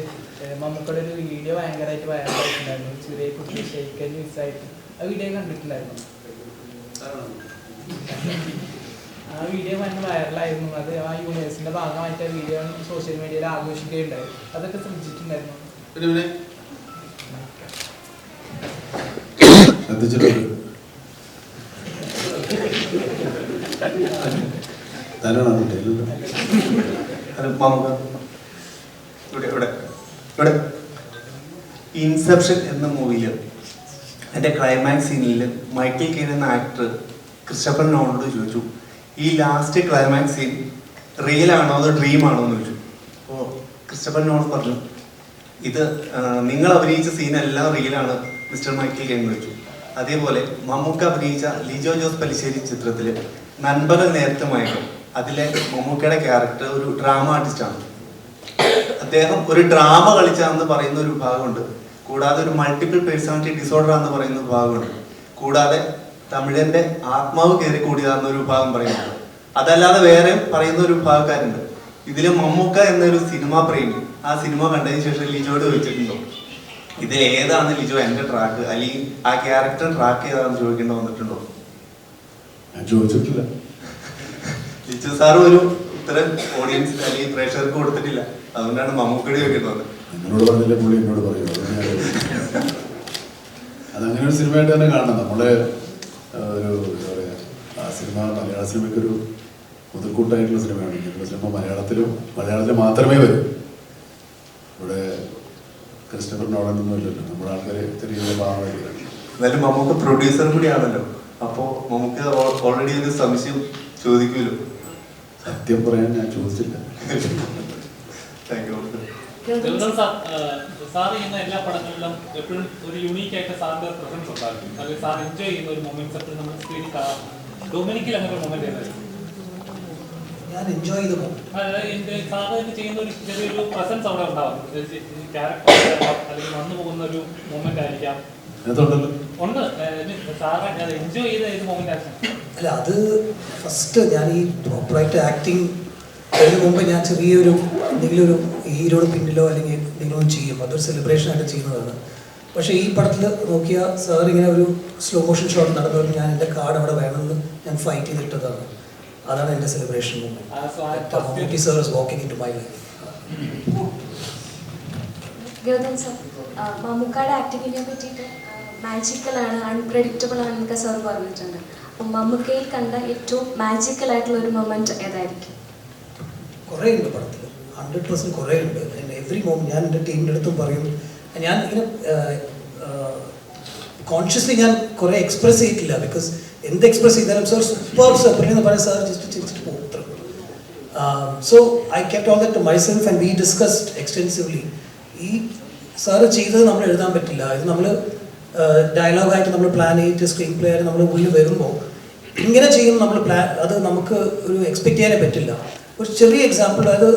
നമുക്കൊരു ഒരു വീഡിയോ ഭയങ്കരമായിട്ട് വൈറലായിട്ടുണ്ടായിരുന്നു. ചെറിയ കുട്ടി ഷെയ്ക്കൻ ന്യൂസായിട്ട് ആ വീഡിയോ കണ്ടിട്ടുണ്ടായിരുന്നു. ആ വീഡിയോ ഭയങ്കര വൈറലായിരുന്നു. അത് ആ യൂണിവേഴ്സിൻ്റെ ഭാഗമായിട്ട് ആ വീഡിയോ സോഷ്യൽ മീഡിയയിൽ ആഘോഷിക്കുകയുണ്ടായിരുന്നു. അതൊക്കെ ശ്രദ്ധിച്ചിട്ടുണ്ടായിരുന്നു. ശ്രദ്ധിച്ചിട്ടുണ്ട്. തന്നെയാണോ കുട്ടിയല്ലോ? ഇൻസെപ്ഷൻ എന്ന മൂവിയിൽ എൻ്റെ ക്ലൈമാക്സ് സീനിൽ മൈക്കിൾ കെയ്ൻ എന്ന ആക്ടർ ക്രിസ്റ്റഫർ നോളനോട് ചോദിച്ചു, ഈ ലാസ്റ്റ് ക്ലൈമാക്സ് സീൻ റിയൽ ആണോ അതോ ഡ്രീം ആണോ എന്ന് ചോദിച്ചു. അപ്പോൾ ക്രിസ്റ്റഫർ നോളൻ പറഞ്ഞു, ഇത് നിങ്ങൾ അഭിനയിച്ച സീനെല്ലാം റിയലാണ് മിസ്റ്റർ മൈക്കിൾ കെയ്ൻ എന്ന് ചോദിച്ചു. അതേപോലെ മമ്മൂക്ക അഭിനയിച്ച ലിജോ ജോസ് പല്ലിശ്ശേരി ചിത്രത്തിൽ നൻപകൽ നേരത്തെ മയക്കം, അതിലെ മമ്മൂക്കയുടെ ക്യാരക്ടർ ഒരു ഡ്രാമ ആർട്ടിസ്റ്റാണ്. അദ്ദേഹം ഒരു ഡ്രാമ കളിച്ചാന്ന് പറയുന്ന ഒരു ഭാഗമുണ്ട്. കൂടാതെ ഒരു മൾട്ടിപ്പിൾ പേഴ്സണാലിറ്റി ഡിസോർഡർ എന്ന് പറയുന്ന ഒരു ഭാഗമുണ്ട്. കൂടാതെ തമിഴന്റെ ആത്മാവ് കയറി കൂടിയതാണെന്നൊരു വിഭാഗം പറയുന്നുണ്ട്. അതല്ലാതെ വേറെ പറയുന്ന ഒരു വിഭാഗക്കാരുണ്ട്. ഇതിൽ മമ്മൂക്ക എന്നൊരു സിനിമാ പ്രേമി ആ സിനിമ കണ്ടതിന് ശേഷം ലിജോയോട് ചോദിച്ചിട്ടുണ്ടോ, ഇതിൽ ഏതാണ് ലിജോ എന്റെ ട്രാക്ക്, അല്ലെങ്കിൽ ആ ക്യാരക്ടർ ട്രാക്ക് ചെയ്താന്ന് ചോദിക്കേണ്ട വന്നിട്ടുണ്ടോ? ഞാൻ ചോദിച്ചിട്ടില്ല. ലിജോ സാർ ഒരു ഉത്തരം ഓഡിയൻസ് അല്ലെങ്കിൽ പ്രേക്ഷകർക്ക് കൊടുത്തിട്ടില്ല. അതുകൊണ്ടാണ് മമ്മൂക്കടി ചോദിക്കുന്നത്. എന്നോട് പറഞ്ഞില്ലേ പുള്ളി എന്നോട് പറയുമോ? അതങ്ങനെ ഒരു സിനിമയായിട്ട് തന്നെ കാണണം. നമ്മളെ ഒരു എന്താ പറയുക, ആ സിനിമ മലയാള സിനിമയ്ക്കൊരു മുതൽക്കൂട്ടായിട്ടുള്ള സിനിമയാണ്. ഇങ്ങനെയുള്ള സിനിമ മലയാളത്തിൽ മാത്രമേ വരൂ. ഇവിടെ ക്രിസ്റ്റഫർ നോളനൊന്നും ഇല്ലല്ലോ. നമ്മുടെ ആൾക്കാർ ചെറിയ ഭാഗമായിട്ട്. എന്നാലും മമ്മൂക്ക പ്രൊഡ്യൂസർ കൂടിയാണല്ലോ. അപ്പോൾ മമ്മൂക്ക ഓൾറെഡി ഒരു സംശയം ചോദിക്കുമല്ലോ. സത്യം പറയാൻ ഞാൻ ചോദിച്ചില്ല. Thank you. സാർ ചെയ്യുന്ന എല്ലാ പടങ്ങളിലും എപ്പോഴും ഒരു യൂണീക്ക് ആയിട്ട് സാറിന്റെ പ്രസൻസ് ഉണ്ടാകും. അല്ലെങ്കിൽ സാർ എൻജോയ് ചെയ്യുന്ന ഒരു മൊമെന്റ്സ് എപ്പോഴും നമ്മൾ സ്ക്രീനിൽ കാണാം. ഡൊമിനിക്കിൽ അങ്ങനെ ഒരു മൊമെന്റ് ഏതായിരുന്നു? ഞാൻ എൻജോയ് ചെയ്തു സാർ തന്നെ ചെയ്യുന്ന ഒരു ചെറിയൊരു പ്രസൻസ് അവിടെ ഉണ്ടാവും. ക്യാരക്ടർ അല്ലെങ്കിൽ വന്നു പോകുന്ന ഒരു മൊമെന്റ് ആയിരിക്കാം. ഉണ്ട് സാറ് എൻജോയ് ചെയ്ത ഏത് മൊമെന്റ് ആയിരിക്കും? അല്ല, അത് ഫസ്റ്റ് ഞാൻ ഈ പ്രോപ്പറായിട്ട് ആക്ടിങ് അതിന് മുമ്പ് ഞാൻ ചെറിയൊരു എന്തെങ്കിലും ഒരു ഹീറോയുടെ പിന്നിലോ അല്ലെങ്കിൽ എന്തെങ്കിലും ചെയ്യും. അതൊരു സെലിബ്രേഷനായിട്ട് ചെയ്യുന്നതാണ്. പക്ഷേ ഈ പടത്തിൽ നോക്കിയാൽ സാർ ഇങ്ങനെ ഒരു സ്ലോ മോഷൻ ഷോട്ട് നടന്നവർ ഞാൻ എൻ്റെ കാർഡ് അവിടെ വേണമെന്ന് ഞാൻ ഫൈറ്റ് ചെയ്തിട്ടതാണ്. അതാണ് എൻ്റെ celebration moment. Sir is walking into my life. Gautham sir, മമ്മൂക്കയുടെ ആക്ടിങ്ങിനെ പറ്റിയിട്ട് മാജിക്കലാണ്, അൺപ്രഡിക്റ്റബിൾ ആണെന്നൊക്കെ സാർ പറഞ്ഞിട്ടുണ്ട്. അപ്പം മമ്മൂക്കയിൽ കണ്ട ഏറ്റവും മാജിക്കൽ ആയിട്ടുള്ള ഒരു മൊമെന്റ് ഏതായിരിക്കും? കുറേ ഉണ്ട് പടത്തിൽ, 100% കുറേ ഉണ്ട്. എവറി മൊമെന്റ് ഞാൻ എൻ്റെ ടീമിൻ്റെ അടുത്തും പറയും. ഞാൻ ഇങ്ങനെ കോൺഷ്യസ്ലി ഞാൻ കുറേ എക്സ്പ്രസ് ചെയ്തിട്ടില്ല. ബിക്കോസ് എന്ത് എക്സ്പ്രസ് ചെയ്താലും സാർ സൂപ്പർ എന്ന് പറയാൻ സാർ ജസ്റ്റ് ചിരിച്ചിട്ട് പോകും. So I kept all that to myself and we discussed extensively. ഈ സാറ് ചെയ്തത് നമ്മൾ എഴുതാൻ പറ്റില്ല. ഇത് നമ്മൾ ഡയലോഗായിട്ട് നമ്മൾ പ്ലാൻ ചെയ്തിട്ട് സ്ക്രീൻ പ്ലേ ആയിട്ട് നമ്മൾ ഉള്ളിൽ വരുമ്പോൾ ഇങ്ങനെ ചെയ്യുമ്പോൾ നമ്മൾ അത് നമുക്ക് ഒരു എക്സ്പെക്ട് ചെയ്യാനേ പറ്റില്ല. ഒരു ചെറിയ എക്സാമ്പിൾ, അത്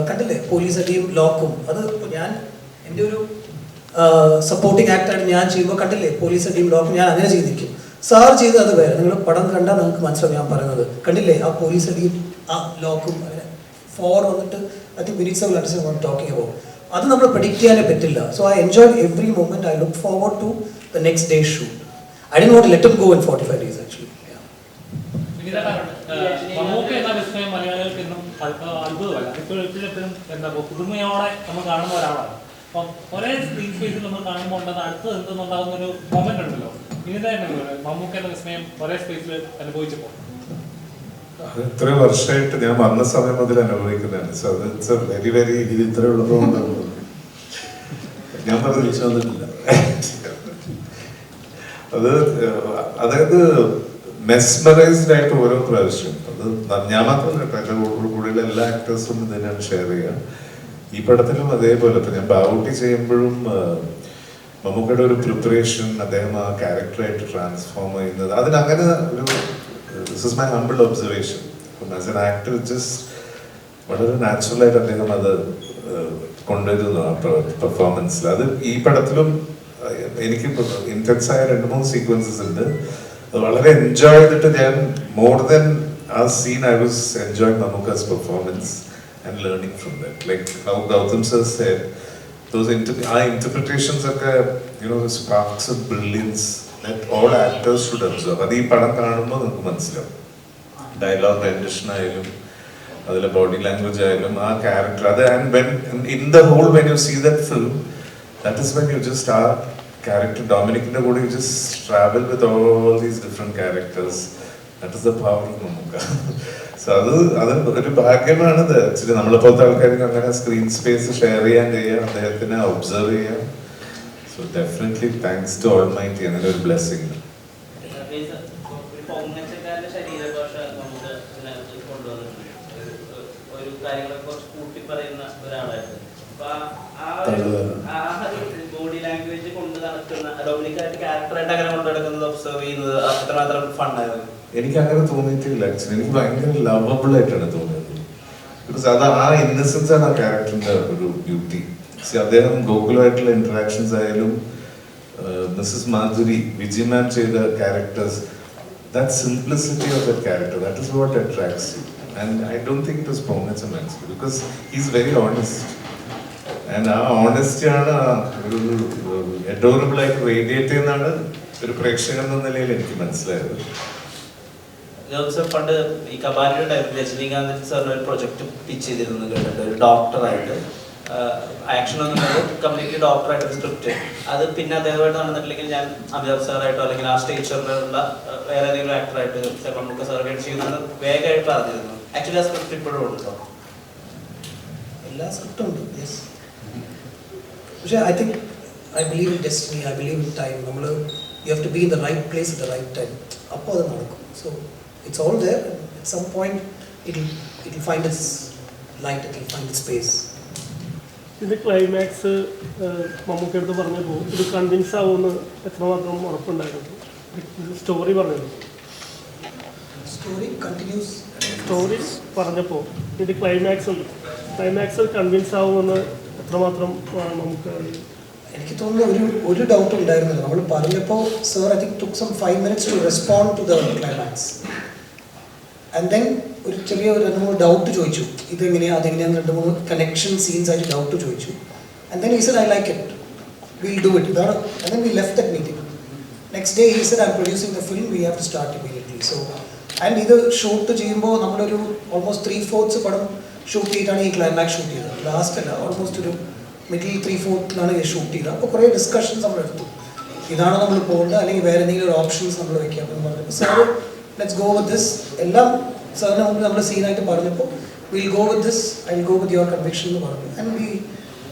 കണ്ടില്ലേ പോലീസ് അടിയും ലോക്കും. അത് ഞാൻ എൻ്റെ ഒരു സപ്പോർട്ടിങ് ആക്ടറായിട്ട് ഞാൻ ചെയ്യുമ്പോൾ കണ്ടില്ലേ പോലീസ് അടിയും ലോക്കും ഞാൻ അങ്ങനെ ചെയ്തിരിക്കും. സാർ ചെയ്ത് അത് വേറെ. നിങ്ങൾ പടം കണ്ടാൽ നിങ്ങൾക്ക് മനസ്സിലാവും ഞാൻ പറയുന്നത്. കണ്ടില്ലേ ആ പോലീസ് അടിയും ആ ലോക്കും അങ്ങനെ ഫോർ വന്നിട്ട് I think minutes of understand talking about. അത് നമ്മൾ പ്രെഡിക്റ്റ് ചെയ്യാനേ പറ്റില്ല. So I enjoy every moment. I look forward to the next day shoot. I did not let him go in 45 days actually. Mammukka എന്ന വിസ്മയം മലയാളികൾക്ക് ഇന്നും അത്ഭുതമല്ല. ഇപ്പോഴും എന്താ പുതുമയോടെ നമ്മൾ കാണുന്ന ഒരാളാണ്. അപ്പം ഒരേ സ്ക്രീൻ സ്പേസിൽ നമ്മൾ കാണുമ്പോൾ ഉണ്ടെന്ന് അടുത്ത് എന്തെന്നുണ്ടാകുന്ന ഒരു മൊമെന്റ് ഉണ്ടല്ലോ. ഇതിന്റെ മമ്മൂക്ക എന്ന വിസ്മയം ഒരേ സ്പേസിൽ അനുഭവിച്ചപ്പോൾ അത് ഇത്രയും വർഷമായിട്ട് ഞാൻ വന്ന സമയം മുതൽ അനുഭവിക്കുന്നതാണ്. So it's a very very ഇത് ഇത്ര എളുപ്പമുണ്ടാകും. ഞാൻ പറഞ്ഞു വന്നിട്ടില്ല. അതായത് മെസ്മറൈസ്ഡ് ആയിട്ട് ഓരോ പ്രാവശ്യം അത് ഞാൻ മാത്രമല്ല കേട്ടോ, എൻ്റെ കൂടെയുള്ള എല്ലാ ആക്ടേഴ്സും ഇതിനാണ് ഷെയർ ചെയ്യുക. ഈ പടത്തിലും അതേപോലെ ഇപ്പം ഞാൻ ബാവുട്ടി ചെയ്യുമ്പോഴും മമ്മൂക്കയുടെ ഒരു പ്രിപ്പറേഷൻ, അദ്ദേഹം ആ ക്യാരക്ടറായിട്ട് ട്രാൻസ്ഫോം ചെയ്യുന്നത്, അതിനങ്ങനെ ഒരു this is my humble observation. As an actor just വളരെ നാച്ചുറലായിട്ട് അദ്ദേഹം അത് കൊണ്ടുവരുന്നു ആ പെർഫോമൻസിൽ. അത് ഈ പടത്തിലും എനിക്ക് ഇന്റൻസ് ആയ 2-3 സീക്വൻസസ് ഉണ്ട്. അത് വളരെ എൻജോയ് ചെയ്തിട്ട് ഞാൻ മോർ ദൻ ആ scene I was enjoying Mammookka's performance and learning from that. Like how Gautham sir said, ആ ഇന്റർപ്രിറ്റേഷൻസ് ഒക്കെ sparks of brilliance that all actors should observe. അത് ഈ പടം കാണുമ്പോൾ നമുക്ക് മനസ്സിലാവും. ഡയലോഗ് റെൻഡിഷൻ ആയാലും അതിലെ ബോഡി ലാംഗ്വേജ് ആയാലും ആ ക്യാരക്ടർ അത്. And when in the whole when you see that film, that is when you just are character Dominic's കൂടെ you just travel with all these different characters. That is the power of Mammootka. So അത് ഒരു ഭാഗ്യമാണത് actually. നമ്മളെപ്പോലത്തെ ആൾക്കാർക്ക് അങ്ങനെ screen space share ചെയ്യാൻ കഴിയാം, അദ്ദേഹത്തിനെ observe ചെയ്യാം. So definitely thanks to almighty, അങ്ങനെ ഒരു ബ്ലെസ്സിങ്. ബോഡി ലാംഗ്വേജ് കൊണ്ട് നടക്കുന്ന ഡൊമിനിക്കായിട്ട് ക്യാരക്ടറായിട്ട് അങ്ങനെ കൊണ്ട് നടക്കുന്നത് ഒബ്സർവ് ചെയ്യുന്നത് അത്രമാത്രം ഫണ്ണായിരുന്നു. എനിക്ക് അങ്ങനെ തോന്നിയിട്ടില്ല ആക്ച്വലി. എനിക്ക് ഭയങ്കര ലവബിൾ ആയിട്ടാണ് തോന്നിയത്. ബിക്കോസ് അത് ആ ഇന്നസെൻസ് ആണ് ആ ക്യാരക്ടറിന്റെ ഒരു ബ്യൂട്ടി. അദ്ദേഹം ഗോകുലുമായിട്ടുള്ള ഇന്ററാക്ഷൻസ് ആയാലും മിസ്സസ് മാധുരി, വിജയ് മാം ചെയ്ത characters, that simplicity of that character, that is what attracts U. And I don't think it was permanence actually, because he is very honest. And ആ ഓണസ്റ്റിയാണ് ഒരു അഡോറബിൾ ആയിട്ട് റേഡിയേറ്റ് ചെയ്യുന്നതാണ് ഒരു പ്രേക്ഷകൻ എന്ന നിലയിൽ എനിക്ക് മനസ്സിലായത്. പണ്ട് ഈ കബാലിയുടെ ടൈമിൽ രജനീകാന്ത് സാറിന് ഒരു പ്രൊജക്ട് പിച്ച് ചെയ്തിരുന്നു കേട്ടിട്ട്, ഒരു ഡോക്ടറായിട്ട് ആക്ഷൻ ഒന്നും കംപ്ലീറ്റ്ലി ഡോക്ടറായിട്ട് ഒരു സ്ക്രിപ്റ്റ്. അത് പിന്നെ അദ്ദേഹമായിട്ട് നടന്നിട്ടില്ലെങ്കിൽ ഞാൻ അമിതാഭ് സാറായിട്ടോ അല്ലെങ്കിൽ ആ സ്റ്റേച്ചറിലുള്ള വേറെ ഏതെങ്കിലും ആക്ടറായിട്ട് മമ്മൂക്ക സാറായിട്ട് ചെയ്യുന്നത് വേഗമായിട്ട് പറഞ്ഞിരുന്നു. ആക്ച്വലി ആ സ്ക്രിപ്റ്റ് ഇപ്പോഴും ഉണ്ടോ? എല്ലാ സ്ക്രിപ്റ്റും ഉണ്ട്, യെസ്. പക്ഷേ I believe in destiny, I believe in time. You have to be in the right place at the right time. അപ്പോൾ അത് നടക്കും. So it's all there. At some point it'll find its light, it'll find its space. ഇത് climax Mammukka എടുത്ത് പറഞ്ഞപ്പോൾ ഇത് convince ആവുമെന്ന് എത്രമാത്രം ഉറപ്പുണ്ടായിരുന്നു? Story പറഞ്ഞത്, സ്റ്റോറി കണ്ടിന്യൂസ്. സ്റ്റോറി പറഞ്ഞപ്പോൾ ഇത് ക്ലൈമാക്സ് ഉണ്ട്, ക്ലൈമാക്സ് കൺവിൻസ് ആവുമെന്ന് എത്രമാത്രം നമുക്ക്? എനിക്ക് തോന്നുന്നു ഒരു ഡൗട്ട് ഉണ്ടായിരുന്നില്ല. നമ്മൾ പറഞ്ഞപ്പോൾ sir I think took some 5 minutes to respond to the climax. And then ഒരു ചെറിയ 2-3 ഡൗട്ട് ചോദിച്ചു, ഇതെങ്ങനെയാണ് അതെങ്ങനെയാന്ന് 2-3 കണക്ഷൻ സീൻസ് ആയിട്ട് ഡൗട്ട് ചോദിച്ചു. And then he said, I like it, we'll do it. And then we left that meeting. Next day he said, I'm producing the film, we have to start immediately. So and ഇത് shoot ചെയ്യുമ്പോൾ നമ്മളൊരു almost 3/4 പടം shoot ചെയ്തിട്ടാണ് ഈ climax shoot ചെയ്തത്. Last അല്ല, almost ഒരു middle 3/4 shoot ചെയ്തത്. അപ്പോൾ കുറേ ഡിസ്കഷൻസ് നമ്മൾ എടുത്തു, ഇതാണോ നമ്മൾ പോകേണ്ടത് അല്ലെങ്കിൽ വേറെ എന്തെങ്കിലും ഒരു ഓപ്ഷൻസ് നമ്മൾ വെക്കാം എന്ന് പറഞ്ഞപ്പോൾ sir let's go with this. എല്ലാം സാറിന് മുമ്പ് നമ്മൾ സീനായിട്ട് പറഞ്ഞപ്പോൾ will go with this, I will go with your conviction എന്ന് പറഞ്ഞു. And we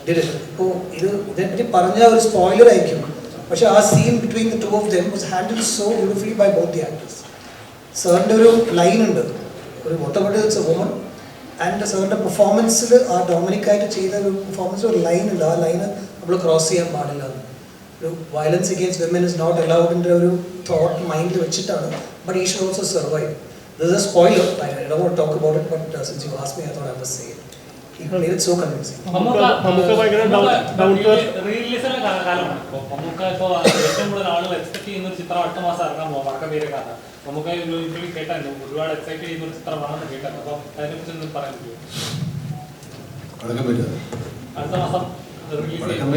did it. ഇപ്പോൾ ഇതിനെപ്പറ്റി പറഞ്ഞ ഒരു സ്പോയിലർ ആയിരിക്കും, പക്ഷേ ആ scene between the two of them was handled so beautifully by both the actors. സാറിൻ്റെ ഒരു ലൈൻ ഉണ്ട്, ഒരു വോട്ടബിൾ ഇറ്റ്സ് എ വുമൺ, ആൻഡ് സാറിൻ്റെ പെർഫോമൻസിൽ ആ ഡൊമിനിക്കായിട്ട് ചെയ്ത ഒരു പെർഫോമൻസിൽ ഒരു ലൈൻ ഉണ്ട്, ആ ലൈന് നമ്മൾ ക്രോസ് ചെയ്യാൻ പാടില്ല. ഒരു violence against women is not അലൗഡിൻ്റെ ഒരു തോട്ട് മൈൻഡിൽ വെച്ചിട്ടാണ്. But he should also survive. This is a spoiler, I don't want to talk about it, but since you asked me I thought I must say it. He made it so convincing. നമുക്ക് ഭയങ്കര down to റിലീസിലെ കാലമാണ്. നമുക്ക് ഇപ്പോൾ ഏറ്റവും കൂടുതൽ ആളുകൾ expect ചെയ്യുന്ന ഒരു ചിത്രം അടുത്ത മാസം ഇറങ്ങാൻ പോകും, വടക്കബീരക്കാരൻ. നമുക്ക് യൂഷ്വലി കേട്ടാൽ ഒരുപാട് എക്സൈറ്റ് ചെയ്യുന്ന ഒരു ചിത്രമാണെന്ന് കേട്ടത്. അപ്പം അതിനെക്കുറിച്ച് ഒന്നും പറയാൻ പറ്റുമോ? അടുത്ത മാസം റിലീസ് ചെയ്യും.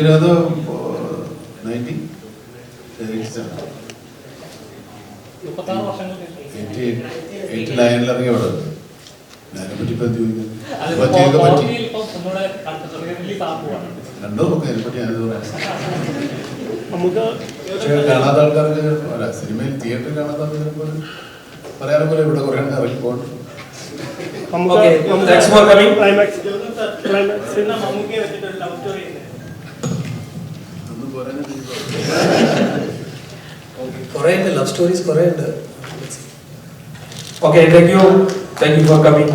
36 വർഷങ്ങൾക്ക് 89 ഇറങ്ങിയ പടം. അതിനെപ്പറ്റി ഇപ്പം എന്ത് ചോദിക്കുന്നത്? രണ്ടോ ഒക്കെ അതിനെപ്പറ്റി ഞാനിത് പറയാം. പക്ഷേ കാണാത്ത ആൾക്കാർക്ക് അല്ല, സിനിമയിൽ തിയേറ്ററിൽ കാണാത്ത ആൾക്ക് ചിലപ്പോൾ പറയാനും പോലെ ഇവിടെ കുറേ ഇറങ്ങിപ്പോണ്ട്. കുറേ ഉണ്ട്, ലവ് സ്റ്റോറീസ് കുറേ ഉണ്ട്. Okay, thank you for coming.